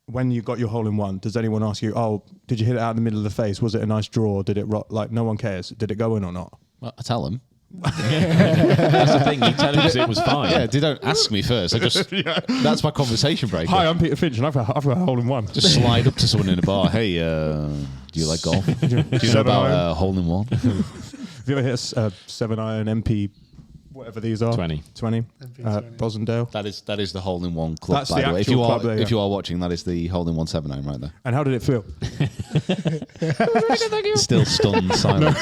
when you got your hole in one, does anyone ask you, oh, did you hit it out in the middle of the face? Was it a nice draw? Did it no one cares. Did it go in or not? Well, I tell them. That's the thing. You tell them it was fine. Yeah, they don't ask me first. I just that's my conversation breaker. Hi, I'm Peter Finch, and I've got a hole in one. Just slide up to someone in a bar. Hey, do you like golf? Do you know about hole in one? Have you ever hit a 7-iron MP? Whatever these are, 20. Rosendale. That is the hole in one club. That's by the way. actual club there, If you are watching, that is the hole in one 7-iron right there. And how did it feel? Still stunned silence.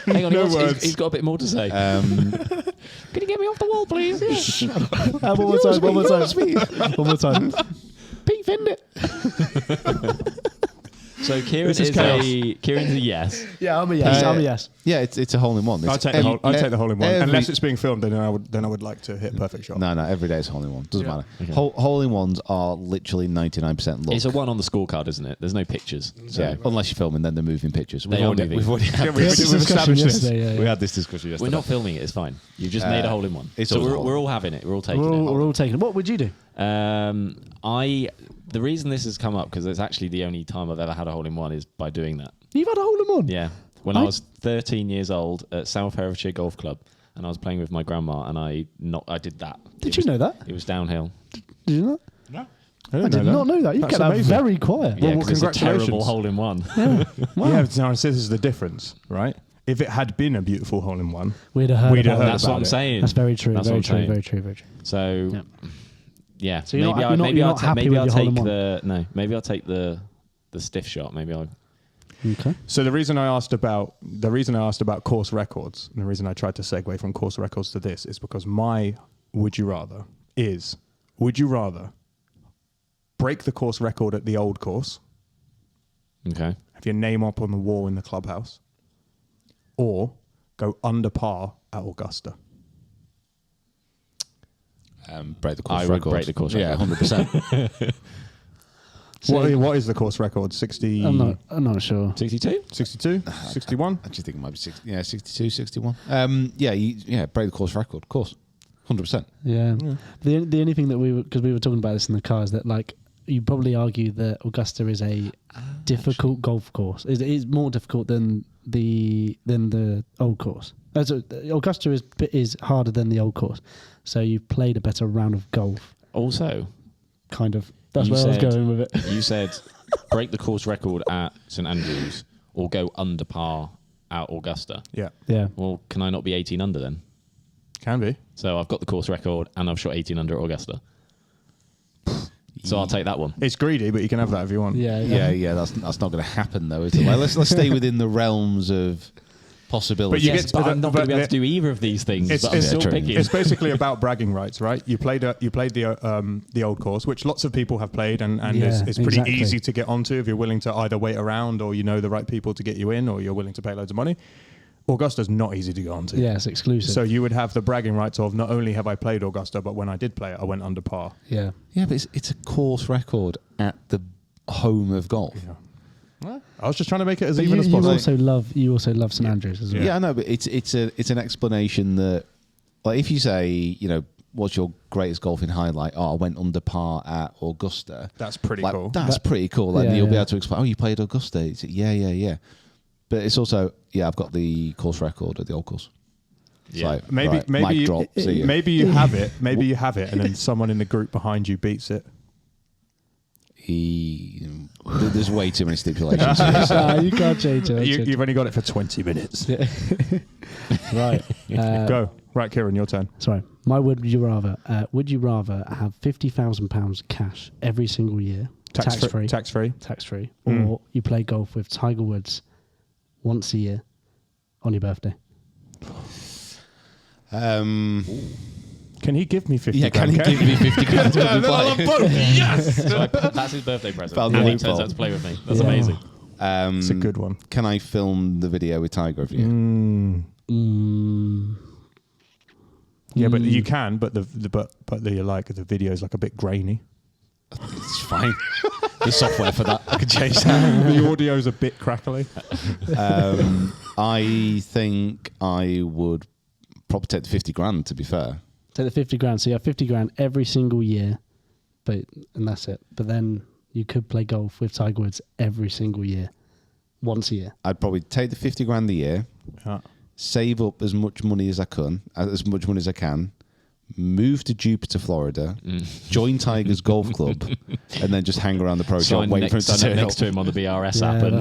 Hang on, he's got a bit more to say. Can you get me off the wall, please? One more time. Pete Findit. So Kieran's a yes. Yeah, I'm a yes. Yeah, it's a hole in one. I'll take the hole in one. Unless it's being filmed, then I would like to hit a perfect shot. No, every day it's hole in one. Doesn't matter. Okay. Hole in ones are literally 99% luck. It's a one on the scorecard, isn't it? There's no pictures. So. Yeah, unless you're filming, then they're moving pictures. We've already established this. We had this discussion yesterday. We're not filming it. It's fine. You've just made a hole in one. So we're all having it. We're all taking it. We're all taking it. What would you do? The reason this has come up because it's actually the only time I've ever had a hole in one is by doing that. You've had a hole in one? Yeah. When I was 13 years old at South Herefordshire Golf Club, and I was playing with my grandma, and I did that. Did you know that? It was downhill. Did you not? No. I did not know that. You kept that very quiet. Yeah, well, it's a terrible hole in one. Yeah. Wow. Yeah, now this is the difference, right? If it had been a beautiful hole in one, we'd have heard about it. That's what I'm saying. That's very true. That's Very true. Very true. Very true. So, yeah. So you're maybe not- you're not- maybe you're I'll not happy with I'll your take hole-in-one? maybe I'll take the stiff shot. Maybe I'll. Okay. So the reason I asked about course records, and the reason I tried to segue from course records to this is because my would you rather break the course record at the old course, Okay. have your name up on the wall in the clubhouse, or go under par at Augusta? Break the course I would record. break the course Yeah, record. 100%. What is the course record? 60? I'm not sure. 62. 62? 61? I just think it might be 62, 61. Break the course record, of course. 100%. Yeah. The only thing that because we were talking about this in the car is that like you probably argue that Augusta is a difficult golf course. It is more difficult than the old course. Augusta is harder than the old course. So you've played a better round of golf. Also, Kind of. That's You where I was said- going with it. you said break the course record at St Andrews or go under par at Augusta. Yeah. Yeah. Well, can I not be 18 under then? Can be. So I've got the course record and I've shot 18 under at Augusta. So I'll take that one. It's greedy, but you can have that if you want. Yeah, that's not going to happen though, is it? Like, let's stay within the realms of possibility. But you Yes, get- but I'm not going to be able but- to do either of these things. It's- But I'm it's- still true. picking. It's basically about bragging rights, right? You played the old course, which lots of people have played, and Yeah, it's pretty exactly. easy to get onto if you're willing to either wait around or you know the right people to get you in, or you're willing to pay loads of money. Augusta's not easy to get onto. Yeah, it's exclusive. So you would have the bragging rights of not only have I played Augusta, but when I did play it, I went under par. yeah. Yeah, but it's a course record at the home of golf. I was just trying to make it as But even you, as you possible. also love St Andrews as well. Yeah, I know, but it's an explanation that, like, if you say, what's your greatest golfing highlight? Oh, I went under par at Augusta. That's pretty Like, cool. That's pretty cool. Like, Yeah, you'll be yeah. able to explain. Oh, you played Augusta. It's, yeah. But it's also, I've got the course record at the old course. It's Yeah. like, Maybe right, maybe mic drop, see ya. maybe you have it. Maybe you have it, and then someone in the group behind you beats it. There's way too many stipulations. You can't change it. You've only got it for 20 minutes. Right. Go. Right, Kieran, your turn. Sorry. My would you rather have £50,000 cash every single year, tax free, Tax free. or you play golf with Tiger Woods once a year on your birthday? Can he give me 50 Yeah, can grand? he give me 50 grand to Then I'll have both. Yes! So that's his birthday present. Found the And he loophole. turns out to play with me. That's Yeah. amazing. It's a good one. Can I film the video with Tiger of you? Yeah, but you can, but the video is like a bit grainy. It's fine. There's software for that. I can change that. The audio is a bit crackly. I think I would probably take the 50 grand, to be fair. Take the 50 grand. So you have 50 grand every single year, and that's it. But then you could play golf with Tiger Woods every single year, once a year. I'd probably take the 50 grand a year, save up as much money as I can, move to Jupiter, Florida, join Tiger's golf club, and then just hang around the pro shop Sign waiting for him next, to turn next up. to him on the BRS Yeah, app. And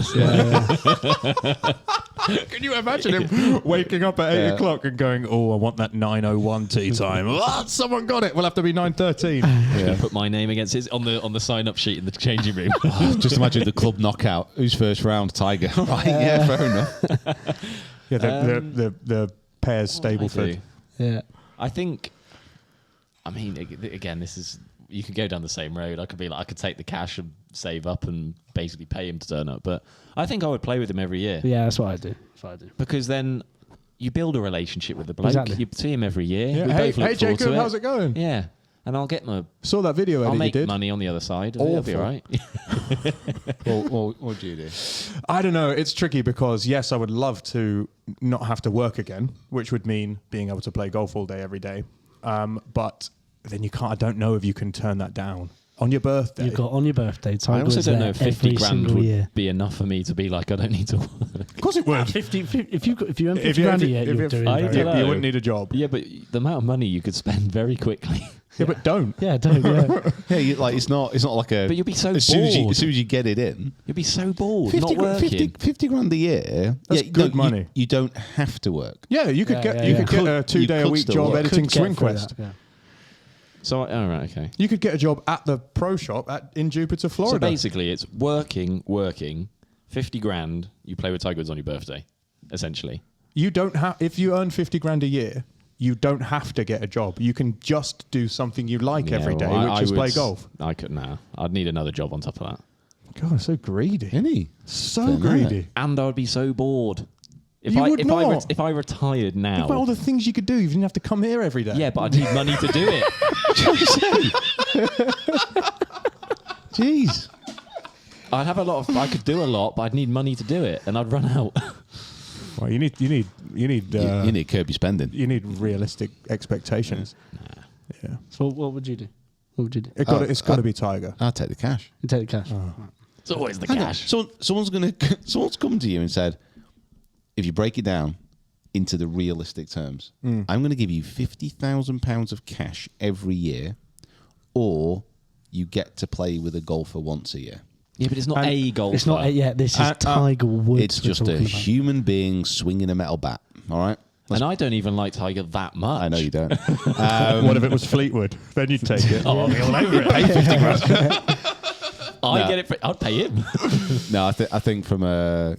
that's- Can you imagine him waking up at 8 o'clock and going, oh, I want that 9:01 tee time. Someone got it. We'll have to be 9:13. you put my name against his on the sign-up sheet in the changing room. Just imagine the club knockout. Who's first round? Tiger. Right, yeah, fair enough. Yeah, the pair's Stableford. Yeah. I think. I mean, again, this is you could go down the same road. I could take the cash and save up and basically pay him to turn up. But I think I would play with him every year. Yeah, that's what I do. Because then you build a relationship with the bloke. Exactly. You see him every year. Yeah. We Hey, both look forward Jacob, to how's it going? Yeah, and I'll get my. Saw that video I'll Eddie you make did. money on the other side. It'll be all right. What do you do? I don't know. It's tricky because, yes, I would love to not have to work again, which would mean being able to play golf all day, every day. But then you can't. I don't know if you can turn that down on your birthday. You've got on your birthday. I Tiger also Woods don't know there if 50 every grand single would year. be enough for me to be like, I don't need to work. Of course it would. 50, if you earn 50 grand a year, you're doing I very don't well. know. You wouldn't need a job. Yeah, but the amount of money you could spend very quickly. Yeah, but don't. Yeah, don't. Yeah. Yeah, it's not like a. But you'll be so as soon as bored. you get it in. You'd be so bored, 50 not working. 50 grand a year. That's good money. You don't have to work. Yeah, you could Yeah, get yeah, you yeah. could get a You 2-day a could week still job work. editing Could get Swing through Quest. that, yeah. So, all right, okay. You could get a job at the pro shop in Jupiter, Florida. So basically, it's working, 50 grand, you play with Tiger Woods on your birthday, essentially. You don't have, if you earn 50 grand a year, you don't have to get a job. You can just do something you like every day, which is play golf. I'd need another job on top of that. God, so greedy. Isn't he? So greedy. And I would be so bored. If I retired now. Think about all the things you could do. You didn't have to come here every day. Yeah, but I'd need money to do it. Jeez. I could do a lot, but I'd need money to do it, and I'd run out. Well, you need You need to curb your spending. You need realistic expectations. Yeah. So what would you do? What would you do? It's got to be Tiger. I'll take the cash. You take the cash. It's always the Hang on. cash. Someone's come to you and said, if you break it down into the realistic terms, I'm going to give you £50,000 of cash every year, or you get to play with a golfer once a year. Yeah, but it's not a golfer. It's not. This is Tiger Woods. It's just a human being swinging a metal bat. All right. And I don't even like Tiger that much. I know you don't. What if it was Fleetwood? Then you'd take it. Oh, I'll be all over it. Pay 50 grand. I'd pay him. No, I think from a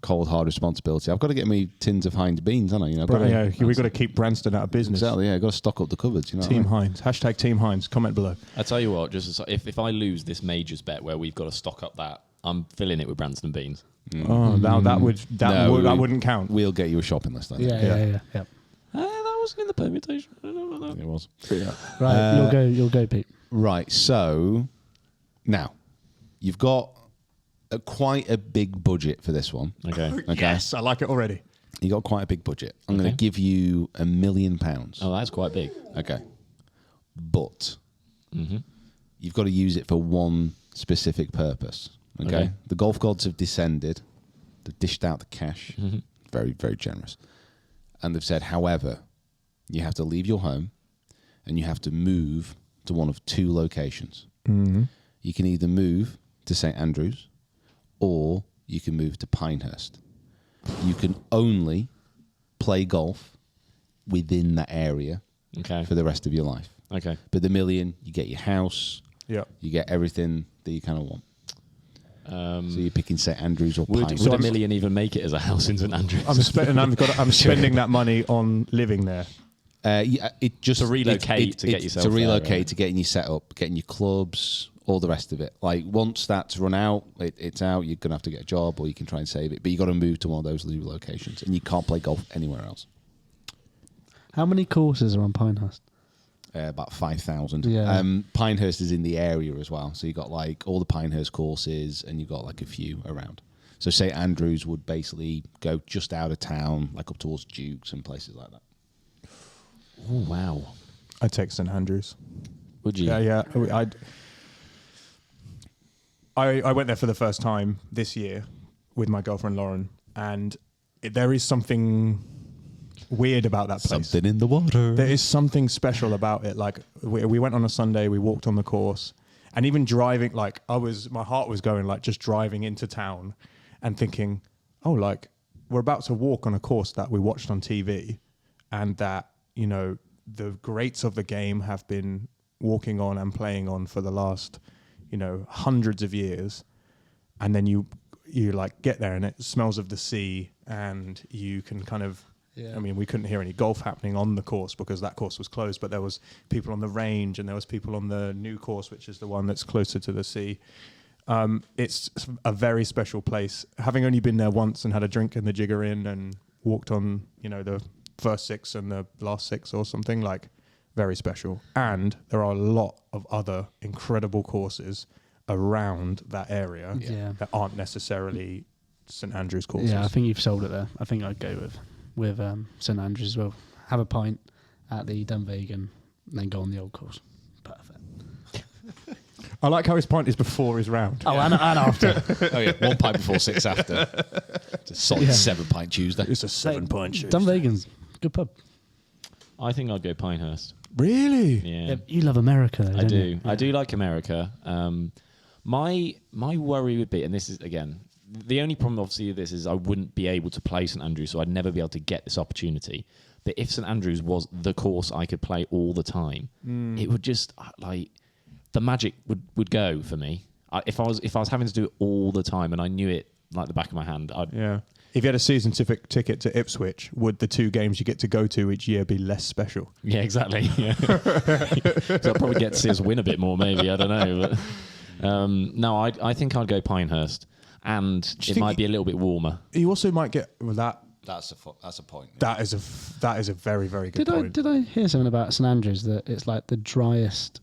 cold hard responsibility, I've got to get me tins of Heinz beans, haven't I? We've got to keep Branston out of business. Exactly. Yeah, I've got to stock up the cupboards. Team Heinz. #, Team Heinz. Comment below. I tell you what, just if I lose this majors bet where we've got to stock up that, I'm filling it with Branston beans. Oh, now that wouldn't count. We'll get you a shopping list. Then. Yeah. That wasn't in the permutation. I don't know. It was. Yeah. Right, you'll go, Pete. Right. So now you've got quite a big budget for this one. Okay. Yes, I like it already. You got quite a big budget. I'm going to give you £1 million. Oh, that's quite big. Okay. But you've got to use it for one specific purpose. Okay. The golf gods have descended. They've dished out the cash. Very, very generous. And they've said, however, you have to leave your home and you have to move to one of two locations. You can either move to St. Andrews or you can move to Pinehurst. You can only play golf within that area for the rest of your life. Okay. But the $1 million, you get your house. Yeah. You get everything that you kind of want. So you're picking St. Andrews or Pinehurst. Would $1 million even make it as a house in St. Andrews? I'm spending that money on living there. It just to relocate to get yourself to relocate there, right? to getting you set up, getting your clubs, all the rest of it. Like once that's run out, it's out. You're gonna have to get a job, or you can try and save it. But you got to move to one of those new locations, and you can't play golf anywhere else. How many courses are on Pinehurst? About 5,000. Yeah. Pinehurst is in the area as well, so you got like all the Pinehurst courses, and you got like a few around. So St. Andrews would basically go just out of town, like up towards Dukes and places like that. Oh wow! I'd take St. Andrews. Would you? Yeah. I went there for the first time this year with my girlfriend Lauren, and there is something weird about that place. Something in the water. There is something special about it. Like we went on a Sunday, we walked on the course, and even driving, like my heart was going, like just driving into town, and thinking, oh, like we're about to walk on a course that we watched on TV, and that the greats of the game have been walking on and playing on for the last hundreds of years, and then you like get there and it smells of the sea, and you can kind of I mean, we couldn't hear any golf happening on the course because that course was closed, but there was people on the range and there was people on the new course, which is the one that's closer to the sea. It's a very special place. Having only been there once and had a drink in the Jigger Inn and walked on the first 6 and the last 6 or something, like very special. And there are a lot of other incredible courses around that area that aren't necessarily St. Andrews courses. Yeah, I think you've sold it there. I think I'd go with St. Andrews as well. Have a pint at the Dunvegan and then go on the old course. Perfect. I like how his pint is before his round. Oh, and after. Oh yeah, 1 pint before 6 after. It's a solid 7 pint Tuesday. It's a 7 pint Tuesday. Dunvegan's good pub. I think I'd go Pinehurst. Really? Yeah. You love America, though, I don't do. you? I do like America. My worry would be, and this is again, the only problem obviously with this is I wouldn't be able to play St. Andrews, so I'd never be able to get this opportunity. But if St Andrews was the course I could play all the time, it would just like the magic would go for me. If I was having to do it all the time and I knew it like the back of my hand, Yeah. If you had a season ticket to Ipswich, would the 2 games you get to go to each year be less special? Yeah, exactly. Yeah. So I'll probably get to see us win a bit more, maybe. I don't know. But no, I think I'd go Pinehurst, and it might be a little bit warmer. You also might get that. That's a point. That is a very, very good point. Did I hear something about St Andrews that it's like the driest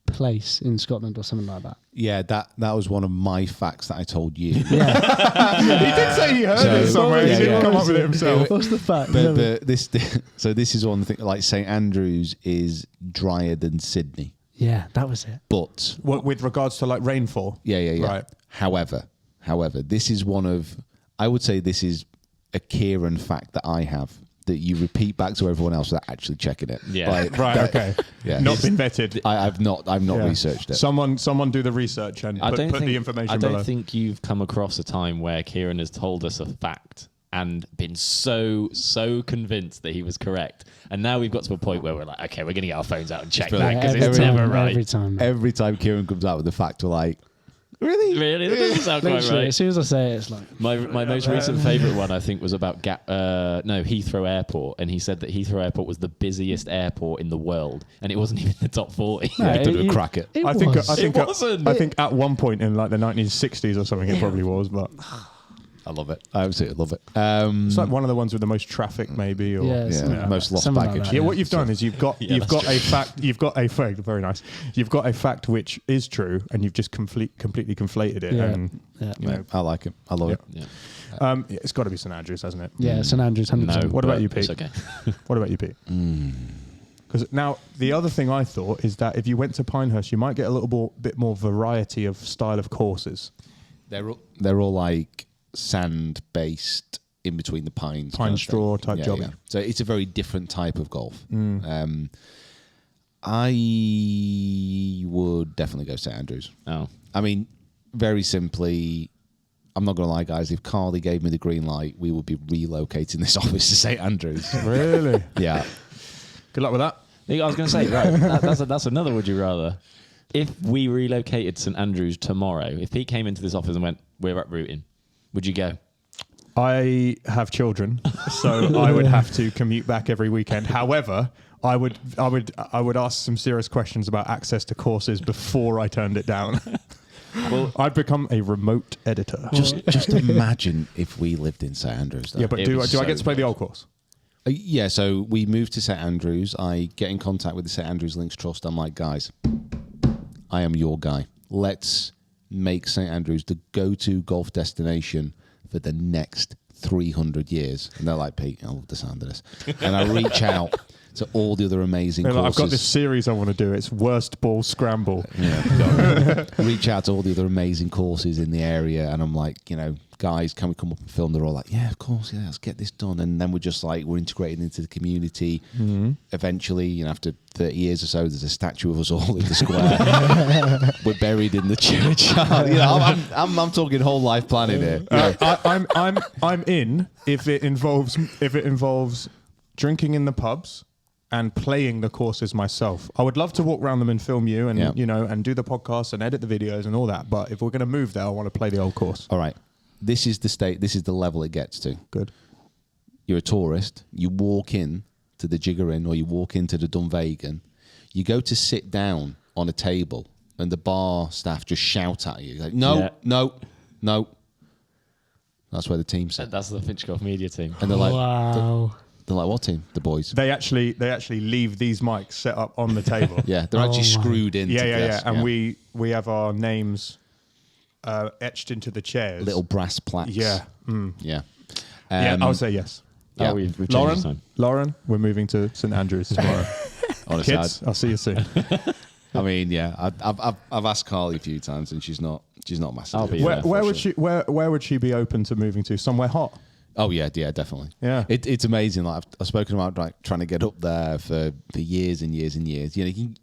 place in Scotland or something like that? Yeah, that was one of my facts that I told you. He did say he heard it somewhere. He didn't come up with it himself. What's the fact? But this is one thing. Like St Andrews is drier than Sydney, Yeah, that was it. but What, with regards to like rainfall? yeah. Right. However, this is one of, I would say this is a Kieran fact that I have that you repeat back to everyone else without actually checking it. Yeah. Like, Right. Okay. Yeah. Not been vetted. I've not Yeah. researched it. Someone do the research and put the information I below. don't think you've come across a time where Kieran has told us a fact and been so convinced that he was correct, and now we've got to a point where we're like, okay, we're going to get our phones out and check that because it's never right. Every time. Every time Kieran comes out with the fact, we're like, really? Really, that doesn't sound quite Literally, right. as soon as I say it, it's like... My most recent favourite one, I think, was about Heathrow Airport, and he said that Heathrow Airport was the busiest airport in the world, and it wasn't even the top 40. No, I didn't crack it. I think wasn't. I think at one point in like the 1960s or something, it probably was, but I love it. I absolutely love it. it's like one of the ones with the most traffic, maybe. Or Yeah, yeah, most lost something like baggage. that, Yeah, what you've done is you've got a fact. You've got a fact. Very nice. You've got a fact which is true, and you've just completely conflated it. Yeah. And Yeah. you know, I like it. I love it. Yeah. it's got to be St Andrews, hasn't it? Yeah, St Andrews, 100%. No. What about but you, Pete? It's okay. What about you, Pete? Because now the other thing I thought is that if you went to Pinehurst, you might get a little bit more variety of style of courses. They're all like sand based in between the pines. Pine kind of straw thing. type jobbing. Yeah. So it's a very different type of golf. I would definitely go St Andrews. Oh. I mean, very simply, I'm not going to lie, guys. If Carly gave me the green light, we would be relocating this office to St Andrews. Really? Yeah. Good luck with that. I was going to say, right, that's another would you rather. If we relocated St Andrews tomorrow, if Pete came into this office and went, we're uprooting, would you go? I have children, so I would have to commute back every weekend. However, I would ask some serious questions about access to courses before I turned it down. Well, I'd become a remote editor. Just imagine if we lived in St Andrews. Though. Yeah, but do I get to play the old course? Yeah, so we moved to St Andrews. I get in contact with the St Andrews Links Trust. I'm like, guys, I am your guy. Let's make St Andrews the go-to golf destination for the next 300 years. And they're like, Pete, I love the sound of this. And I reach out to all the other amazing courses. I've got this series I want to do. It's Worst Ball Scramble. Yeah. Reach out to all the other amazing courses in the area. And I'm like, guys, can we come up and film? They're all like, yeah, of course, yeah, let's get this done. And then we're just like, we're integrated into the community. Mm-hmm. Eventually, after 30 years or so, there's a statue of us all in the square. We're buried in the churchyard. I'm talking whole life planning here. I'm in if it involves drinking in the pubs and playing the courses myself. I would love to walk around them and film you and and do the podcast and edit the videos and all that. But if we're going to move there, I want to play the old course. All right. This is the state. This is the level it gets to. Good. You're a tourist. You walk in to the Jigger Inn or you walk into the Dunvegan. You go to sit down on a table and the bar staff just shout at you. Like, no. That's where the team sit. That's the Finch Golf Media team. And they're like, wow. They're like, what team? The boys. They actually leave these mics set up on the table. Yeah, they're actually screwed in. Yeah. And we have our names etched into the chairs. Little brass plaques. Yeah. Yeah. Yeah, I'll say yes. Yeah. Oh, we've changed the time. Lauren, we're moving to St Andrews tomorrow. Honestly, Kids, I'll see you soon. I mean, yeah, I've asked Carly a few times and she's not massive. I'll be Where would she be open to moving to? Somewhere hot? Oh yeah, definitely. Yeah, it's amazing. Like I've spoken about like trying to get up there for years and years and years. You can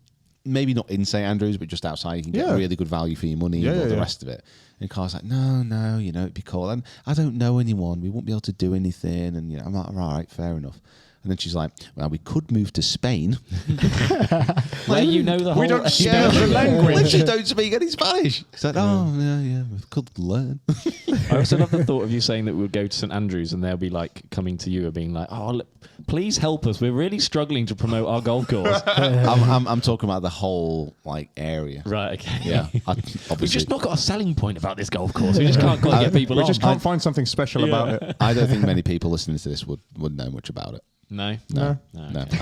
maybe not in St Andrews, but just outside, you can get really good value for your money and all the rest of it. And Carl's like, no, it'd be cool. And I don't know anyone. We won't be able to do anything. And I'm like, all right, fair enough. And then she's like, well, we could move to Spain. Where you know the whole... We don't speak the language. Well, she don't speak any Spanish. It's like, oh, yeah, we could learn. I also love the thought of you saying that we'll go to St Andrews and they'll be like coming to you and being like, oh, look, please help us. We're really struggling to promote our golf course. I'm talking about the whole like area. Right, okay. Yeah. We've just not got a selling point about this golf course. We just can't quite get people We on. just can't find something special about it. I don't think many people listening to this would know much about it. No. No. Okay.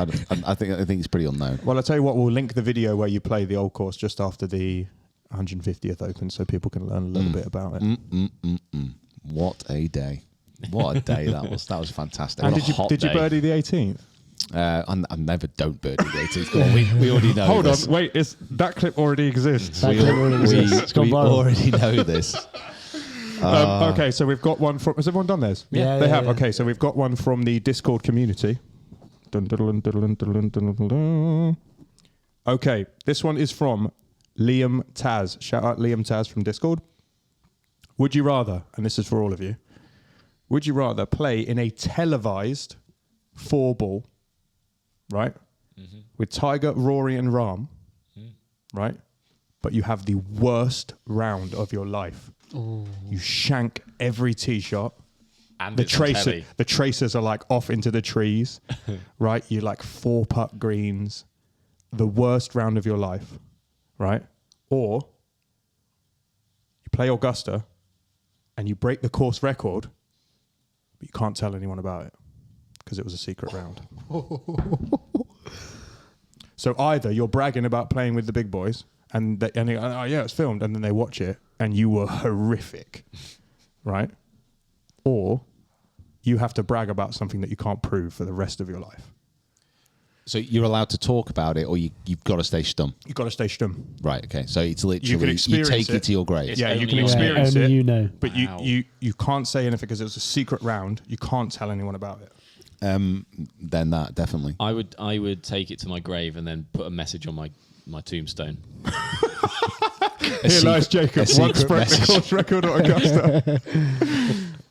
I think it's pretty unknown. Well, I'll tell you what, we'll link the video where you play the old course just after the 150th Open so people can learn a little bit about it. What a day. What a day that was. That was fantastic. And What a did you birdie the 18th? I never don't birdie the 18th. Come on, we already know Hold this. on, wait, that clip already exists. That clip already exists. It's gone we viral. already know this. Okay, so we've got one from... Has everyone done theirs? Yeah, They yeah, have. yeah. Okay, so we've got one from the Discord community. Dun, dun, dun, dun, dun, dun, dun, dun, dun. Okay, this one is from Liam Taz. Shout out Liam Taz from Discord. Would you rather, and this is for all of you, would you rather play in a televised 4-ball, right, with Tiger, Rory and Rahm, right, but you have the worst round of your life? You shank every tee shot. And The it's on telly. tracers are like off into the trees, right? You like 4-putt greens, the worst round of your life, right? Or you play Augusta and you break the course record, but you can't tell anyone about it because it was a secret round. So either you're bragging about playing with the big boys and they go, oh yeah, it's filmed, and then they watch it and you were horrific, right? Or you have to brag about something that you can't prove for the rest of your life. So you're allowed to talk about it, or you've got to stay stum. You've got to stay stum. Right. Okay. So it's You can literally you experience take it it. to your grave. It's Yeah, you only can on experience only it, you know. but Wow. you can't say anything because it was a secret round. You can't tell anyone about it. Then that definitely. I would take it to my grave and then put a message on my tombstone. Here lies Jacob, a once secret broke the message. course record at Augusta.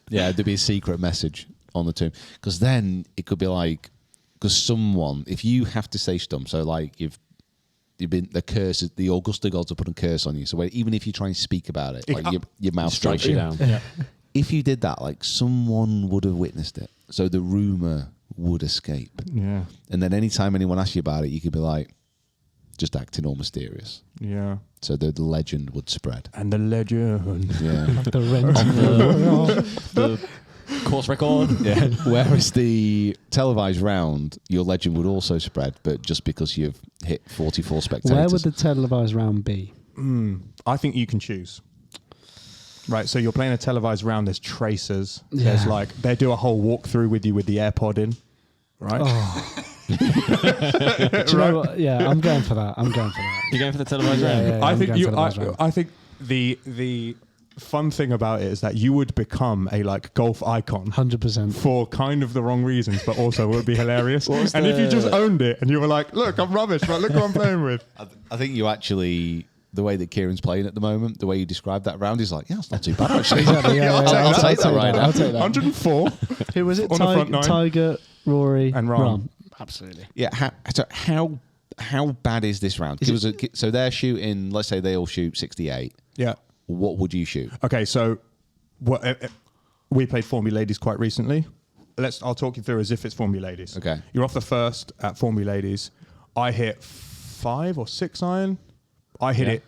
Yeah, there'd be a secret message on the tomb, because then it could be like, because someone, if you have to stay stum, so like you've been the curse, the Augusta gods are putting a curse on you. So even if you try and speak about it, like your mouth Strikes strikes you you. down. If you did that, like someone would have witnessed it, so the rumor would escape. Yeah, And then anytime anyone asks you about it, you could be like, just acting all mysterious. yeah. So the legend would spread. And the legend. Yeah. The rent. The course record. Yeah. Whereas the televised round, your legend would also spread, but just because you've hit 44 spectators. Where would the televised round be? I think you can choose. Right, so you're playing a televised round. There's tracers. There's Yeah. like they do a whole walkthrough with you with the AirPod in. Right. Do you know what? Yeah, I'm going for that. You're going for the televised round? Yeah, I I'm think going you. televised round. I think the fun thing about it is that you would become a like golf icon 100%. for kind of the wrong reasons, but also would be hilarious. And if you just owned it and you were like, "Look, I'm rubbish, but look who I'm playing with." I think you actually, the way that Kieran's playing at the moment, the way you describe that round is like, yeah, it's not too bad actually. Exactly, yeah, I'll take that right now. I'll take that. 104. Who was it? On the front nine. Tiger, Rory, And Rahm. Absolutely. Yeah. How bad is this round? So they're shooting. Let's say they all shoot 68. Yeah. What would you shoot? Okay, so we played Formula Ladies quite recently. I'll talk you through as if it's Formula Ladies. Okay. You're off the first at Formula Ladies. I hit 5 or 6 iron. I hit it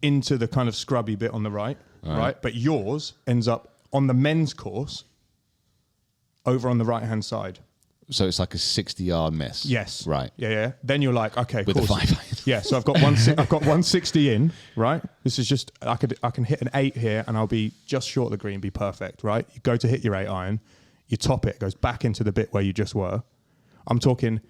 into the kind of scrubby bit on the right, right? But yours ends up on the men's course over on the right-hand side. So it's like a 60-yard miss. Yes. Right. Yeah. Then you're like, okay, With cool. a 5 iron. Yeah. So I've got 160 in, right? This is just I can hit an 8 here, and I'll be just short of the green, be perfect, right? You go to hit your 8 iron, you top it, goes back into the bit where you just were. I'm talking,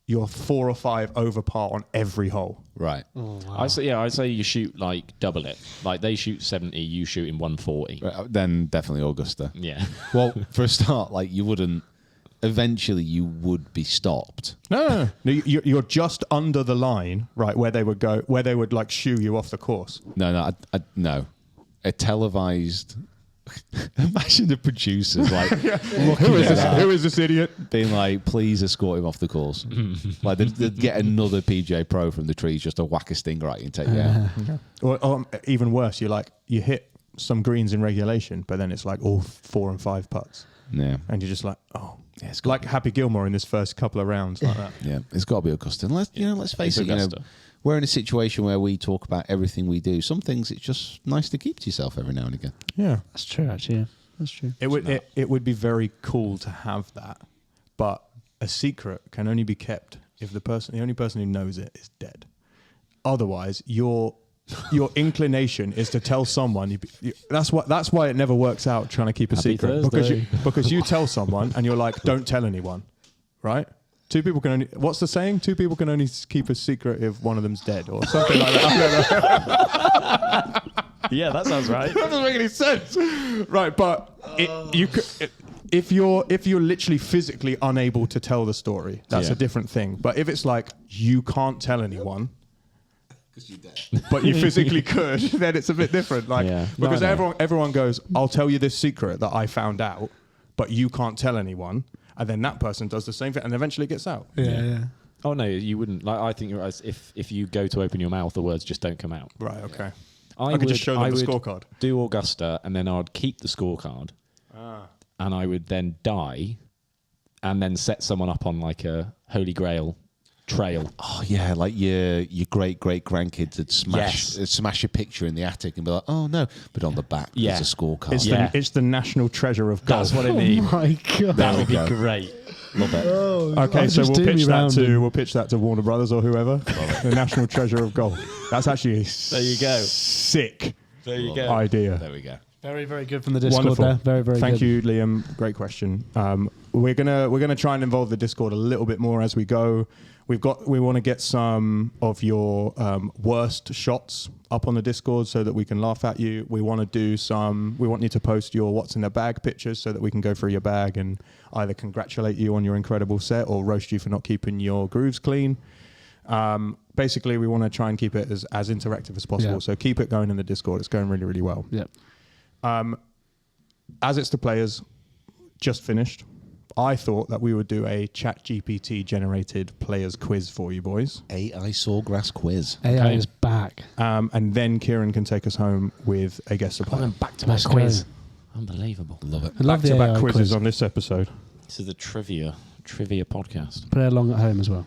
you're 4 or 5 over par on every hole. Right. I'd say you shoot like double it. Like they shoot 70, you shoot in 140. Right, then definitely Augusta. Yeah. Well, for a start, like you wouldn't. Eventually, you would be stopped. No, you're just under the line, right, where they would like shoo you off the course. No. A televised Imagine the producers like, Who is this idiot? being like, please escort him off the course. Like they'd get another PGA pro from the trees just to whack a stinger at you and take you out. Or even worse, you hit some greens in regulation, but then it's like all 4 and 5 putts, Yeah. and you're just like, oh, Yeah, it's like Happy Gilmore in this first couple of rounds like that. Yeah, it's got to be Augusta. And let's face It's it, Augusta. we're in a situation where we talk about everything we do. Some things it's just nice to keep to yourself every now and again. Yeah, That's true, actually. Yeah. That's true. it would be very cool to have that, but a secret can only be kept if the only person who knows it is dead. Otherwise, your inclination is to tell someone. That's why it never works out trying to keep a Happy secret Thursday. because you tell someone and you're like, don't tell anyone, right? Two people can only. What's the saying? Two people can only keep a secret if one of them's dead, or something like that. Yeah, that sounds right. That doesn't make any sense, right? But if you're literally physically unable to tell the story, that's Yeah. a different thing. But if it's like you can't tell anyone, but you physically could, then it's a bit different. Like Yeah. because No, I know. everyone goes, I'll tell you this secret that I found out, but you can't tell anyone, and then that person does the same thing, and eventually it gets out. Yeah. Oh no, you wouldn't. Like, I think you're right. If you go to open your mouth, the words just don't come out. Right. Okay. I could just show them I the would scorecard. Do Augusta, and then I'd keep the scorecard, and I would then die, and then set someone up on like a Holy Grail trail. Oh yeah, like your great grandkids would smash your picture in the attic and be like, oh no, but on the back Yeah. there's a scorecard. It's the national treasure of golf. That's what I mean. Oh my God. That would be go. great. Love it. Okay, I'm so just we'll doing pitch me that round to and- we'll pitch that to Warner Brothers or whoever. The national treasure of golf. That's actually There you go. sick There you go. idea. There we go. Very, very good from the Discord Wonderful. there. Very, very Thank good. you, Liam. Great question. We're gonna try and involve the Discord a little bit more as we go. We want to get some of your worst shots up on the Discord so that we can laugh at you. We want you to post your what's in the bag pictures so that we can go through your bag and either congratulate you on your incredible set or roast you for not keeping your grooves clean. Basically, we want to try and keep it as interactive as possible. Yeah. So keep it going in the Discord. It's going really, really well. Yep. As it's the players, just finished. I thought that we would do a ChatGPT generated players quiz for you boys. AI Sawgrass quiz. AI is back. And then Kieran can take us home with a guest supplier. Back to back Let's quiz. go. Unbelievable. Love it. I love the Back-to-back AI quizzes quiz. on this episode. This is the trivia podcast. Play along at home as well.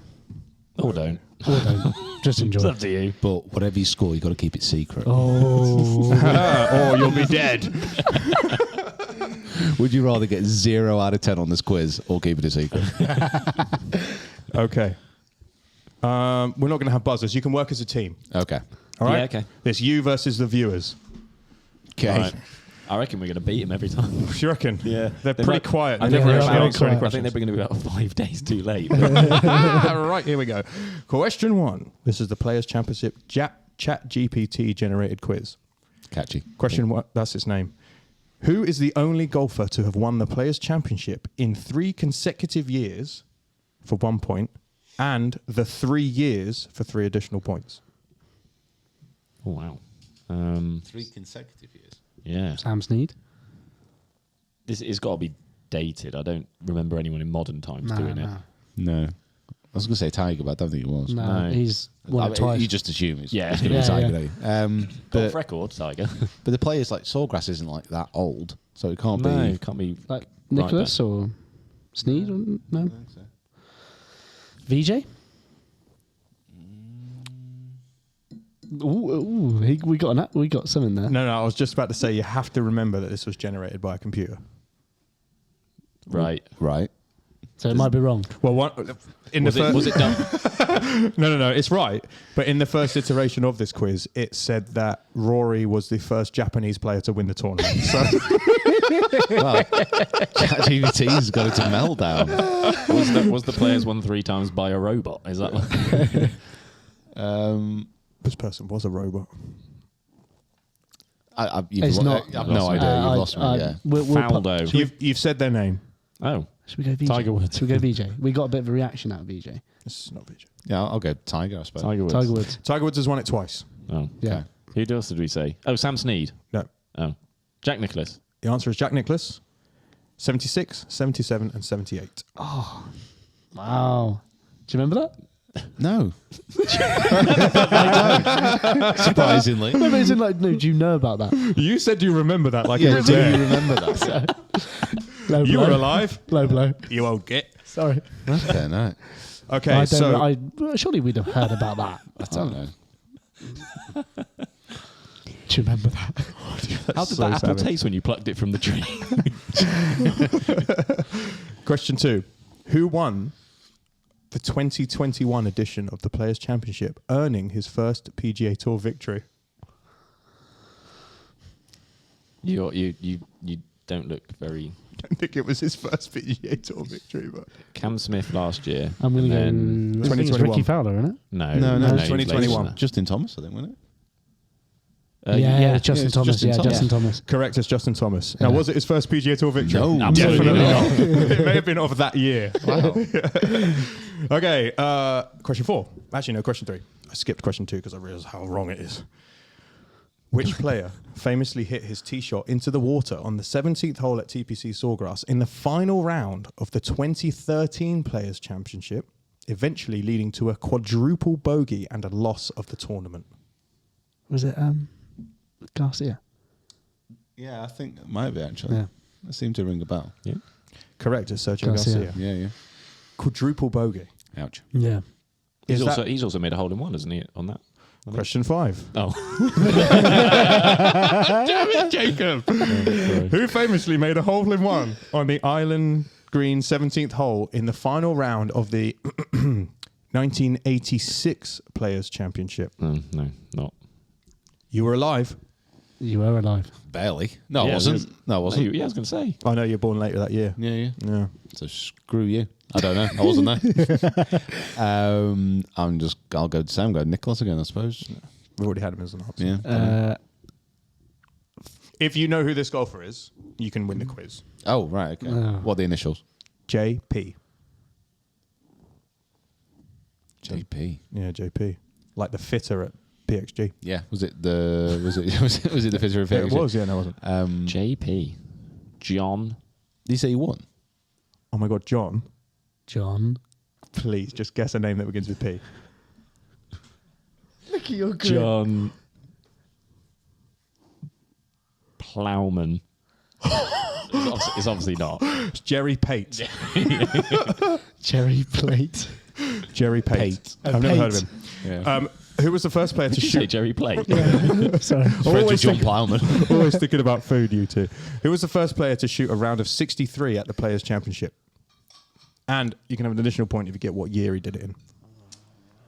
Or don't. Or don't. Just enjoy It's it. up to you. But whatever you score, you got to keep it secret. Oh. Or you'll be dead. Would you rather get 0 out of 10 on this quiz or keep it a secret? Okay. We're not going to have buzzers. You can work as a team. Okay. All right? Yeah, okay. It's you versus the viewers. Okay. All right. I reckon we're going to beat him every time. Do you reckon? Yeah. They're They pretty might- quiet. I They think never they're actually about- answer any I questions. think they're going to be about 5 days too late. All right, here we go. Question 1. This is the Players' Championship ChatGPT generated quiz. Catchy. Question 1. That's its name. Who is the only golfer to have won the Players' Championship in 3 consecutive years for 1 point and the 3 years for 3 additional points? Oh, wow. 3 consecutive years. Yeah. Sam Snead. This has got to be dated. I don't remember anyone in modern times doing it. No. I was going to say Tiger, but I don't think it was. No, No. he's won I it mean, twice. You just assume it's, Yeah. it's going to Yeah, be Tiger, yeah. don't you? Golf record, Tiger. But the players like Sawgrass isn't like that old, so it can't No, be. it can't be. Like Nicholas or Snead? Or, no. VJ? We got some in there. No, I was just about to say you have to remember that this was generated by a computer. Right. Right. So it might be wrong. Well, Was it done? No, it's right. But in the first iteration of this quiz, it said that Rory was the first Japanese player to win the tournament. So Well, ChatGPT's got it to meltdown. Was the players won 3 times by a robot? Is that like... this person was a robot. It's not. I've no idea. You've lost me. Yeah. Faldo. You've said their name. Oh. Should we go VJ? Tiger Woods. Should we go VJ? We got a bit of a reaction out of VJ. It's not VJ. Yeah, I'll go Tiger, I suppose. Tiger Woods. Tiger Woods. Tiger Woods has won it twice. Oh. Yeah. Who else did we say? Oh, Sam Snead. No. Oh. Jack Nicklaus. The answer is Jack Nicklaus. 76, 77, and 78. Wow. Do you remember that? No. I don't. Surprisingly. No, but it's in like, no, do you know about that? You said you remember that like Yeah, it was do there. you remember that? Low You blow. were alive. Low blow. You won't get. Sorry. Okay, no. Okay, I so don't, surely we'd have heard about that. I don't know. Do you remember that? How did so that apple savage. taste when you plucked it from the tree? question 2. Who won the 2021 edition of the Players' Championship, earning his first PGA Tour victory? You don't look very. I don't think it was his first PGA Tour victory, but Cam Smith last year. I'm going to go. and then- I think it's 2021. Ricky Fowler, isn't it? No, No, he's 2021. later than Justin Thomas, I think, wasn't it? that. Justin it's Thomas. Justin Thomas. Justin Thomas. correct, it's Justin Thomas. Now, was it his first PGA Tour victory? No, Absolutely Definitely not. not. It may have been of that year. Wow. Okay, question 4. Actually, no, question 3. I skipped question 2 because I realized how wrong it is. Which player famously hit his tee shot into the water on the 17th hole at TPC Sawgrass in the final round of the 2013 Players' Championship, eventually leading to a quadruple bogey and a loss of the tournament? Was it Garcia? Yeah, I think it might be, actually. Yeah. That seemed to ring a bell. Yeah. Correct, it's Sergio Garcia. Garcia. Yeah, yeah. Quadruple bogey. Ouch. Yeah. Is He's that- also made a hole in one, hasn't he? On that. Question 5. Oh, Damn it, Jacob! Who famously made a hole in one on the Island Green 17th hole in the final round of the 1986 Players' Championship? no, not. You were alive. You were alive. Barely. No, Yeah, I wasn't. No, I wasn't. Yeah, I was going to say. I know you're born later that year. Yeah, yeah. Yeah. So screw you. I don't know. I wasn't there. I'll go to Sam. Go Nicholas again, I suppose. We've already had him as an answer. Yeah. If you know who this golfer is, you can win the quiz. Oh, right. Okay. What are the initials? JP. JP. Yeah, JP. Like the fitter at PXG. Yeah. Was it the fitter of Yeah, it was, yeah, no, it wasn't. JP. John. Did you say you won? Oh my God, John. John. Please, just guess a name that begins with P. Look at your John. Plowman. It's obviously not. It's Jerry Pate. Cherry plate. Jerry Pate. I've never heard of him. Yeah. Who was the first player to Did you say shoot? Jerry Plate? Sorry. Friends with John Plowman. Always thinking about food, you two. Who was the first player to shoot a round of 63 at the Players' Championship? And you can have an additional point if you get what year he did it in.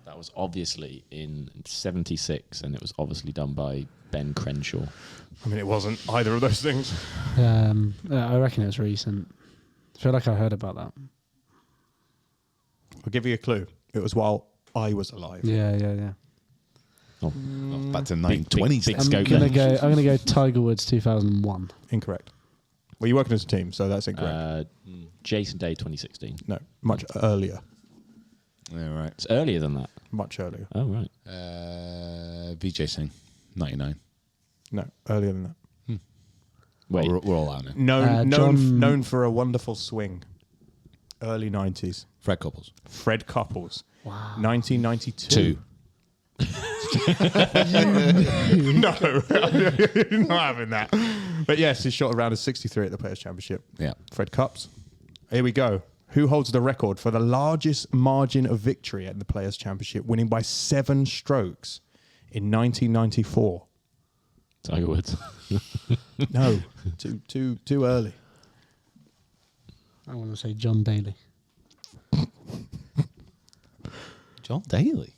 That was obviously in 76, and it was obviously done by Ben Crenshaw. I mean, it wasn't either of those things. I reckon it's recent. I feel like I heard about that. I'll give you a clue. It was while I was alive. Yeah. Oh, Back to the big 1920s. big I'm scope gonna there. go. I'm gonna go Tiger Woods 2001. Incorrect. Well, you're working as a team, so that's incorrect. Jason Day 2016. No, much earlier. Yeah, right. It's earlier than that. Much earlier. Oh, right. VJ Singh, 99. No, earlier than that. Wait. We're all out now. Known for a wonderful swing. Early 90s. Fred Couples. Fred Couples. Wow. 1992. 2. No, not having that. But yes, he shot around a 63 at the Players' Championship. Yeah. Fred Cups. Here we go. Who holds the record for the largest margin of victory at the Players' Championship, winning by 7 strokes in 1994? Tiger Woods. No, too early. I want to say John Daly. John Daly.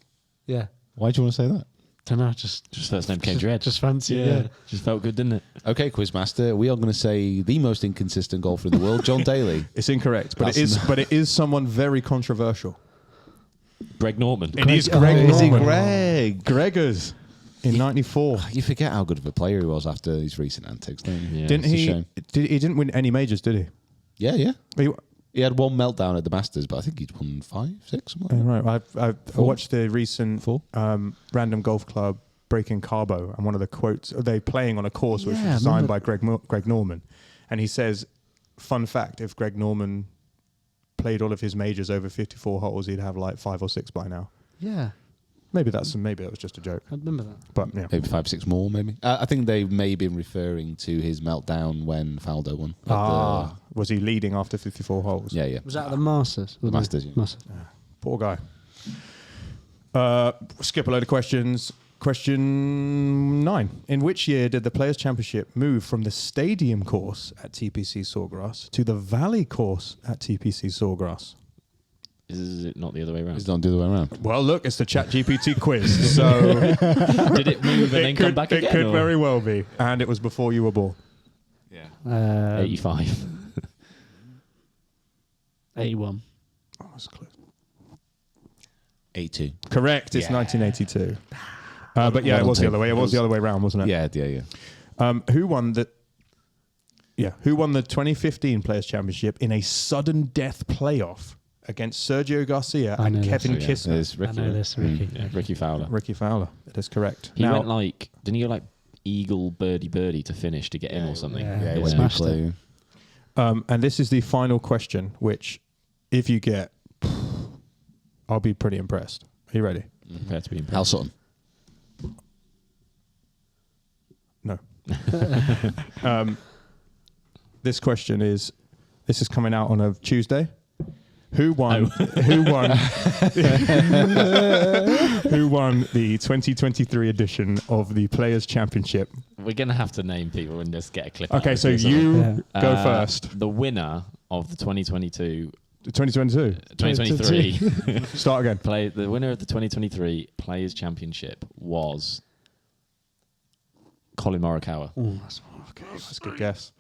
Yeah. Why do you want to say that? Don't know. Just First name came to your head. Just fancy. Yeah. Just felt good, didn't it? Okay, Quizmaster, we are going to say the most inconsistent golfer in the world, John Daly. It's incorrect, but That's it is someone very controversial. Greg Norman. It is Greg Is it Norman. Greg? Gregors in 94. You forget how good of a player he was after his recent antics, don't you? Yeah. Didn't It's a he? shame. He didn't win any majors, did he? Yeah, yeah. He- He had one meltdown at the Masters, but I think he'd won 5, 6, something like that. right. I watched the recent 4. Random Golf Club breaking Carbo, and one of the quotes, they're playing on a course which Yeah, I was designed remember- by Greg Norman. And he says, fun fact, if Greg Norman played all of his majors over 54 holes, he'd have like 5 or 6 by now. Yeah, Maybe that was just a joke. I remember that. But yeah. Maybe 5, 6 more, maybe. I think they may have been referring to his meltdown when Faldo won. at Was he leading after 54 holes? yeah. Was that the Masters? The Masters, yeah. Masters. Poor guy. Skip a load of questions. Question 9. In which year did the Players' Championship move from the stadium course at TPC Sawgrass to the valley course at TPC Sawgrass? Is it not the other way around? It's not the other way around. Well, look, it's the ChatGPT quiz, so Did it move and then come back again? it could or? very well be. And it was before you were born. Yeah. 85. 81. Oh, that's close. 82. Correct, it's Yeah. 1982. But yeah, Well it was the done, other way. It was the other way around, wasn't it? Yeah. Who won the 2015 Players' Championship in a sudden death playoff against Sergio Garcia I know and this. Kevin Yeah, Kisner? there's I Ricky. know this, Ricky. Yeah, Ricky Fowler. Ricky Fowler. That is correct. He Now, went like, didn't he go like eagle birdie to finish to get in or something? Yeah. Yeah, He he went smashed nuclear. it. and this is the final question, which if you get, I'll be pretty impressed. Are you ready? Prepare to be impressed. Hal Sutton. No. This question is coming out on a Tuesday. Who won? Who won? Who won the 2023 edition of the Players' Championship? We're going to have to name people and just get a clip. Okay, out so of this, you Yeah. go first. The winner of the 2022, 2022. 2023 Start again. the winner of the 2023 Players' Championship was Colin Morikawa. Oh, that's Okay, that's a good guess.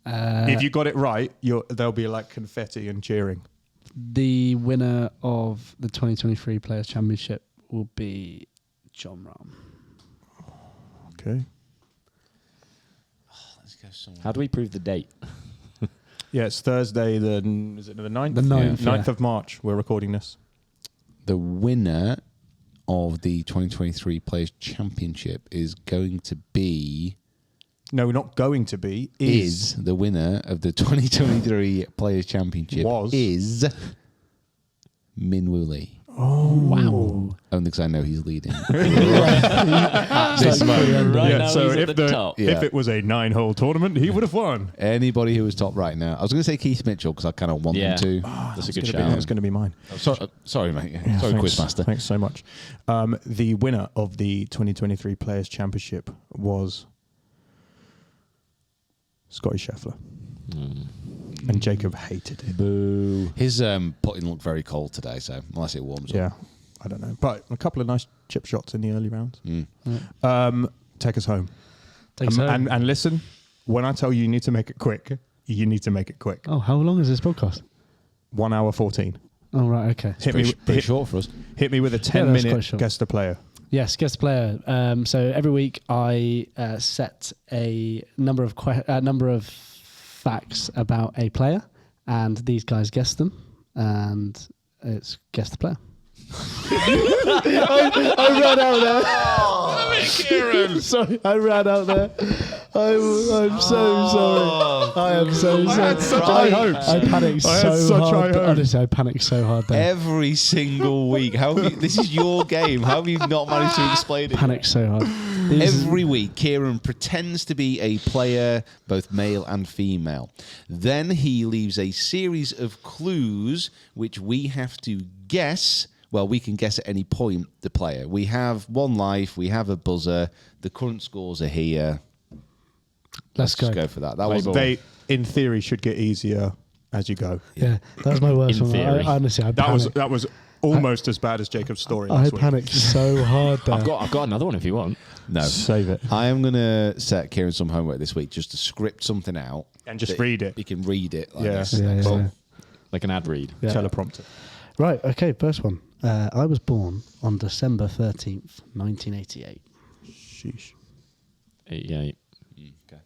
Uh, If you got it right, there'll be like confetti and cheering. the winner of the 2023 Players' Championship will be John Rahm. Okay. Let's go somewhere. How do we prove the date? Yeah, it's Thursday. Is it the 9th? The 9th, 9th yeah. of March. We're recording this. The winner of the 2023 Players' Championship is going to be... No, we're not going to be. Is the winner of the 2023 Players' Championship is Min Woo Lee. Oh, Wow. Only because I know he's leading. This moment. Right yeah, now so he's at if the top. Yeah. if it was a 9-hole tournament, he would have won. Anybody who was top right now. I was going to say Keith Mitchell because I kind of want Yeah. him to. That's a good That shout. was going to be mine. Sorry, mate. Sorry, Thanks. Quizmaster. Thanks so much. The winner of the 2023 Players' Championship was Scotty Scheffler. And Jacob hated it. Boo. His putting looked very cold today, so unless it warms up. Yeah, I don't know. But a couple of nice chip shots in the early rounds. Mm. Take us home. Thanks, sir. And listen, when I tell you need to make it quick, you need to make it quick. Oh, how long is this podcast? 1 hour 14. Oh, right, okay. Pretty short for us. Hit me with a that's quite 10-minute short. guess the player. Yes, guest player. So every week I set a number of facts about a player, and these guys guess them, and it's guess the player. I ran out there. Kieran! Sorry, I ran out there. I'm so sorry. I am so sorry. I had such high hopes. I panicked I had so such high hard. hopes. Honestly, I panicked so hard there. Every single week. How have you, this is your game. How have you not managed to explain it? Panicked so hard. These- Every week, Kieran pretends to be a player, both male and female. Then he leaves a series of clues which we have to guess. Well, we can guess at any point the player. We have one life. We have a buzzer. The current scores are here. Let's go. Just go for that. That was They, in theory, should get easier as you go. Yeah, that was my worst In one. theory. Honestly, I panicked. That was almost as bad as Jacob's story. I last week. panicked so hard there. I've got another one if you want. no. Save it. I am going to set Kieran some homework this week just to script something out. And just that read it. He can read it. Like Yeah. this. Yeah, yeah, yeah. Like an ad read. Yeah. Teleprompter. Right, okay, first one. I was born on December 13th, 1988. Sheesh. 88. Okay.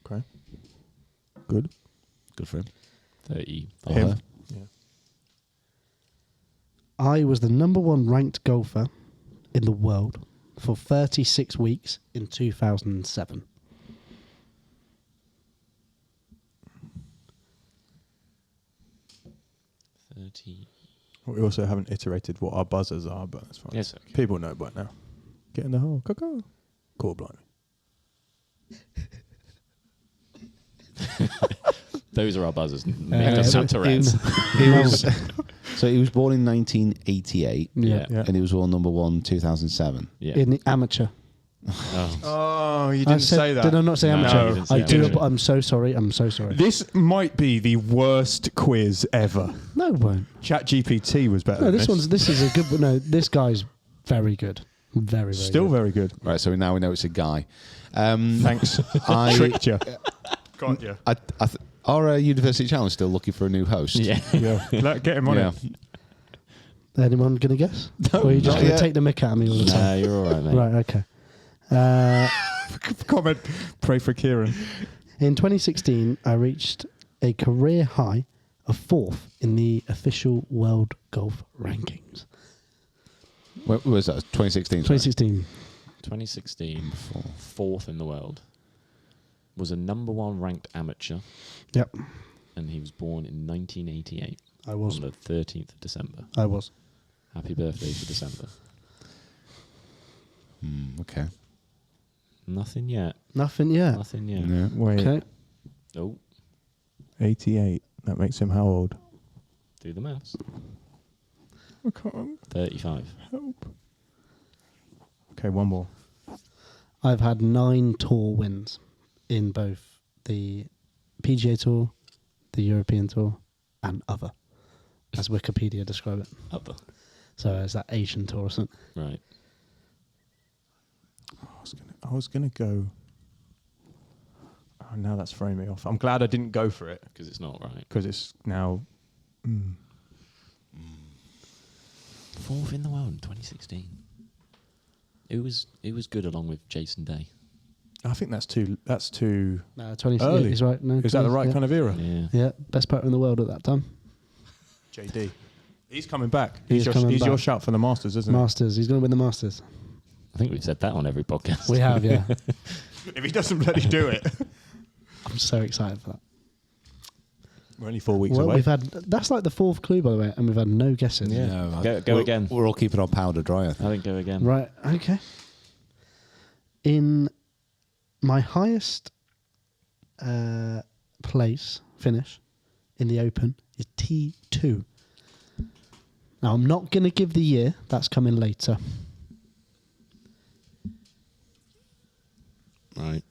Okay. Good. Good for him. 35. Him. Yeah. I was the number one ranked golfer in the world for 36 weeks in 2007? We also haven't iterated what our buzzers are, but that's fine. Yes, okay. People know by now. Get in the hole. Coco. Cool, blimey. Those are our buzzers. Make us have Tourette's. So he was born in 1988, Yeah. and he was world number 1 2007. Yeah. In the amateur. Oh. Oh, you I didn't said, say that. Did I not say No, amateur? you didn't say I do. amateur. I'm so sorry. I'm so sorry. This might be the worst quiz ever. No, it won't. ChatGPT was better. No, than this one's. This is a good. No, this guy's very good. Very, very still good. very good. Right, so now we know it's a guy. Thanks. I Tricked you. Got you. Our University Channel is still looking for a new host. Yeah. Yeah. Get him on Yeah. it. Anyone gonna guess? or are you just not gonna yet. take the mick out of me all the Nah, time? you're all right, mate. Right. Okay. Comment. Pray for Kieran. In 2016, I reached a career high of 4th in the official world golf rankings. When was that? 2016. sorry. 2016. 2016, fourth in the world. Was a number 1 ranked amateur, Yep. and he was born in 1988 I was. on the 13th of December. I was. Happy birthday for December. Okay. Nothing yet. Nothing yet. Nothing yet. Yeah. Wait. Okay. Oh, 88. That makes him how old? do the maths. I can't 35. help. Okay, one more. I've had 9 tour wins in both the PGA Tour, the European Tour, and other, as Wikipedia describe it. Other. So it's that Asian tour or something. Right. I was gonna go. Oh, now that's throwing me off. I'm glad I didn't go for it Because it's not right. because it's now. Fourth in the world in 2016. It was good along with Jason Day. I think that's too. That's too. No, 20. Early. Yeah, he's right. No, Is that the 20, right yeah. kind of era? Yeah. Yeah, best putter in the world at that time. JD. He's coming back. He's coming He's your back. shout for the Masters, isn't Masters. He's going to win the Masters. I think we've said that on every podcast. We have, yeah. he? If he doesn't bloody do it, I'm so excited for that. we're only 4 weeks Well, away. we've had that's like the 4th clue, by the way, and we've had no guesses. Yeah. No, Go we're- again. We're all keeping our powder dry, I think. I think go again. Right. Okay. In my highest place finish in the Open is T2. Now I'm not going to give the year. That's coming later. Right.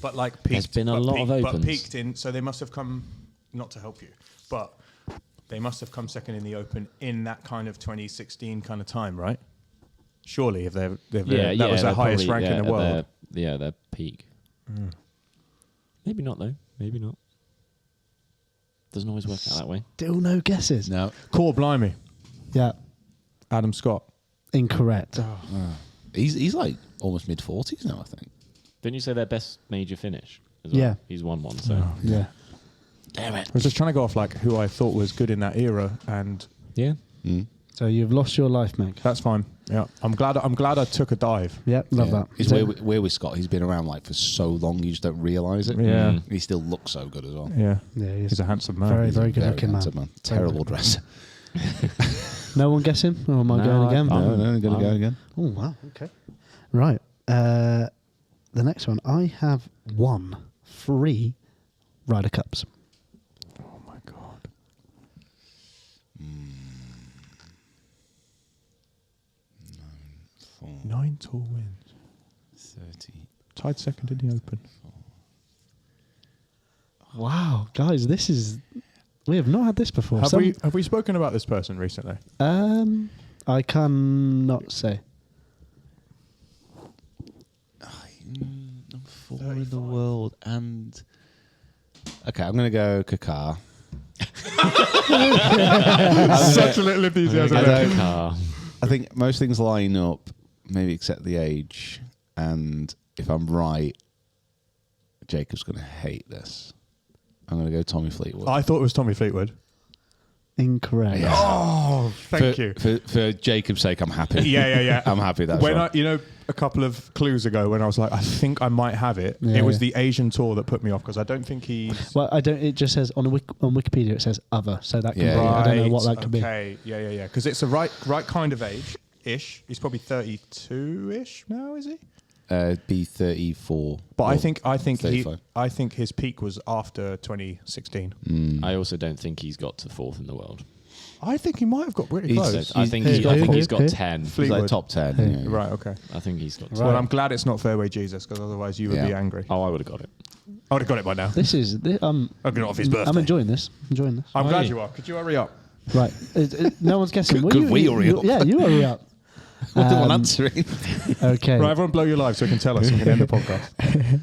But like peaked. There's been a but lot peaked, of But Opens. peaked in, so they must have come, not to help you, but they must have come second in the Open in that kind of 2016 kind of time, right? Surely, if that was their they're highest probably, rank in the world. Their peak. Maybe not though. Maybe not. Doesn't always work out that way. Still no guesses. No. Core blimey, Yeah. Adam Scott. Incorrect. He's like almost mid-40s now, I think. Didn't you say their best major finish? As well? Yeah. He's won one. So Yeah. Damn it. I was just trying to go off like who I thought was good in that era, and yeah. So you've lost your life, Meg. that's fine. Yeah, I'm glad I took a dive. Yep. Love Yeah. that. He's So- where with Scott. He's been around like for so long, you just don't realise it. Yeah. He still looks so good as well. Yeah, Yeah, he's a handsome man. very, He's a very good Very looking man. handsome man. Terrible dresser. No one guessing? Or am I No, going again? No, I'm going to go again. Oh, wow. Okay. Right. The next one. I have won 3 Ryder Cups. Oh my god. 9 tour wins. 30. Tied second in the Open. Wow. Guys, this is... We have not had this before. Have we spoken about this person recently? I cannot say. Number 4 in the world. And... Okay, I'm going to go Kakar. Such a little enthusiasm. I there. don't- Car. I think most things line up, maybe except the age. And if I'm right, Jacob's going to hate this. I'm going to go Tommy Fleetwood. I thought it was Tommy Fleetwood. incorrect. Oh, thank you. For Jacob's sake, I'm happy. Yeah. I'm happy that's when right. a couple of clues ago, when I was like, I think I might have it. Yeah, it was yeah. the Asian tour that put me off because I don't think he's. Well, I don't. It just says on Wikipedia. It says other, so that can Yeah, be. yeah. I don't know what that could be. Okay, yeah. Because it's the right kind of age-ish. He's probably 32-ish now, is he? Be 34. But or I think 35. I think his peak was after 2016. I also don't think he's got to fourth in the world. I think he might have got really He's- close. I think Who? he's got Who? 10. He's like Fleetwood. top 10. Who? Yeah. Right, okay. I think he's got 10. Right. Well, I'm glad it's not Fairway Jesus because otherwise you would be Yeah. angry. Oh, I would have got it. I would have got it by now. This is. I'm going off his birthday. I'm enjoying this. Enjoying this. I'm glad you? you are. Could you hurry up? Right. No one's guessing. Will Could you, we hurry up? Yeah, you hurry up. What the one answering? Okay. Right, everyone blow your lives so you can tell us so we can end the podcast.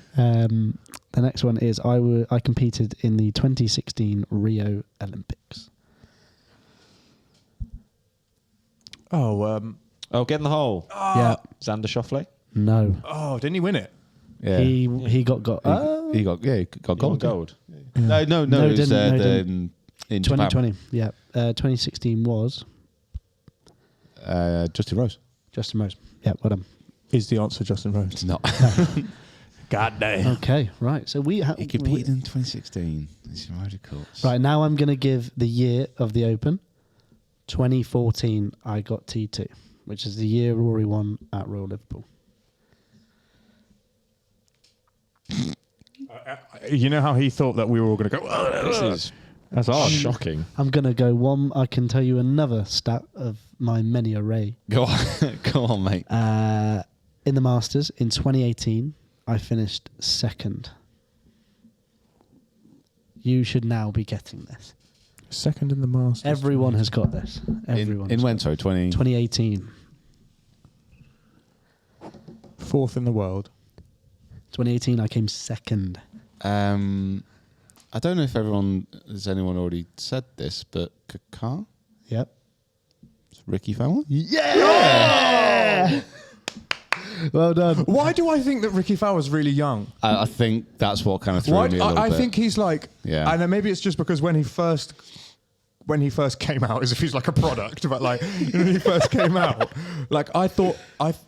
The next one is I competed in the 2016 Rio Olympics. Oh, Get in the hole. Yeah. Xander Schauffele. No. didn't he win it? Yeah. He got He got gold. Gold. No, No, it was didn't. in Japan. 2020. Yeah. 2016 was Justin Rose. Justin Rose. Yeah. Well done. Is the answer Justin Rose? It's not. God damn. Okay. Right. So we He competed in 2016. It's Ryder Cups. Right now, I'm going to give the year of the Open. 2014, I got T2, which is the year Rory won at Royal Liverpool. You know how he thought that we were all going to go, This is that's hard. shocking. I'm going to go one. I can tell you another stat of my many array. Go on, mate. In the Masters in 2018, I finished second. You should now be getting this. Second in the Masters. Everyone has got this. Everyone. In when, sorry, 2018. Fourth in the world. 2018, I came second. I don't know if has anyone already said this, but Kakar? Yep. It's Ricky Fowler? Yeah! Well done. Why do I think that Ricky Fowler's really young? I think that's what kind of threw Why? me a little I bit. think he's like, Yeah. and then maybe it's just because when he first came out, as if he's like a product, but like when he first came out, like I thought,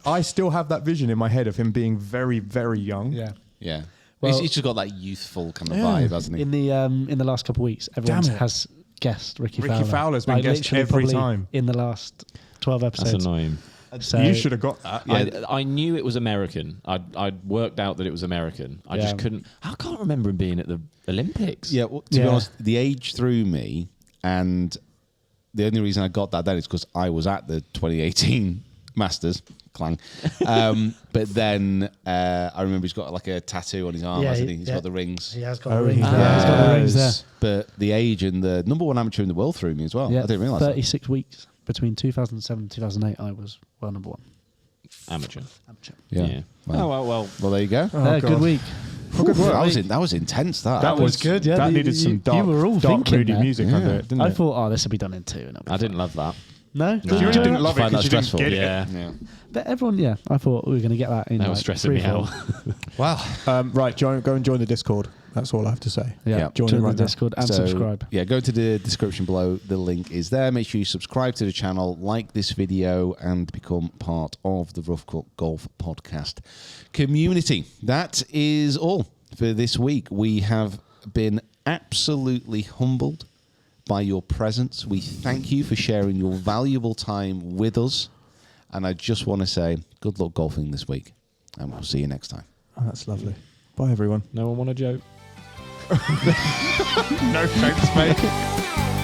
I still have that vision in my head of him being very, very young. Yeah. Yeah. Well- he's just got that youthful kind of Yeah. vibe, hasn't he? In the last couple of weeks, everyone Damn it. has guessed Ricky Ricky Fowler. Fowler's been guessed literally every probably time. in the last 12 That's episodes. annoying. So You should have got that. Yeah. I knew it was American. I'd worked out that it was American. I just Yeah. couldn't. I can't remember him being at the Olympics. Yeah, well, to be Yeah. honest, the age threw me, and the only reason I got that then is because I was at the 2018 Masters. Clang. But then I remember he's got like a tattoo on his arm, Yeah, hasn't he? he- He's yeah. got the rings. he has got Oh, the rings he there. He's got the rings there. does. But the age and the number one amateur in the world threw me as well. Yeah, I didn't realise that. 36 weeks between 2007 and 2008, I was world number one. Amateur. Amateur. Yeah. Oh Well, well. there you go. Oh, Good God. week. Good work. That was intense. That That was good, yeah. That You- needed some you dark, were all dark thinking moody there. music under it, didn't I it? thought, this will be done in two. And it'll be I fine. didn't love that. No? You Did only enjoy didn't it? love it Find because that you didn't stressful. get it. Yeah. Yeah. But everyone, yeah, I thought we were going to get that in That was like stressing 3 me or 4. out. Wow. Right, go and join the Discord. That's all I have to say. Yeah, Join join it the right now. Discord and So, subscribe. Yeah, go to the description below. The link is there. Make sure you subscribe to the channel, like this video, and become part of the Rough Cut Golf Podcast community. That is all for this week. We have been absolutely humbled by your presence. We thank you for sharing your valuable time with us. And I just want to say good luck golfing this week. And we'll see you next time. Oh, that's lovely. Bye, everyone. No one want a joke. No thanks, mate.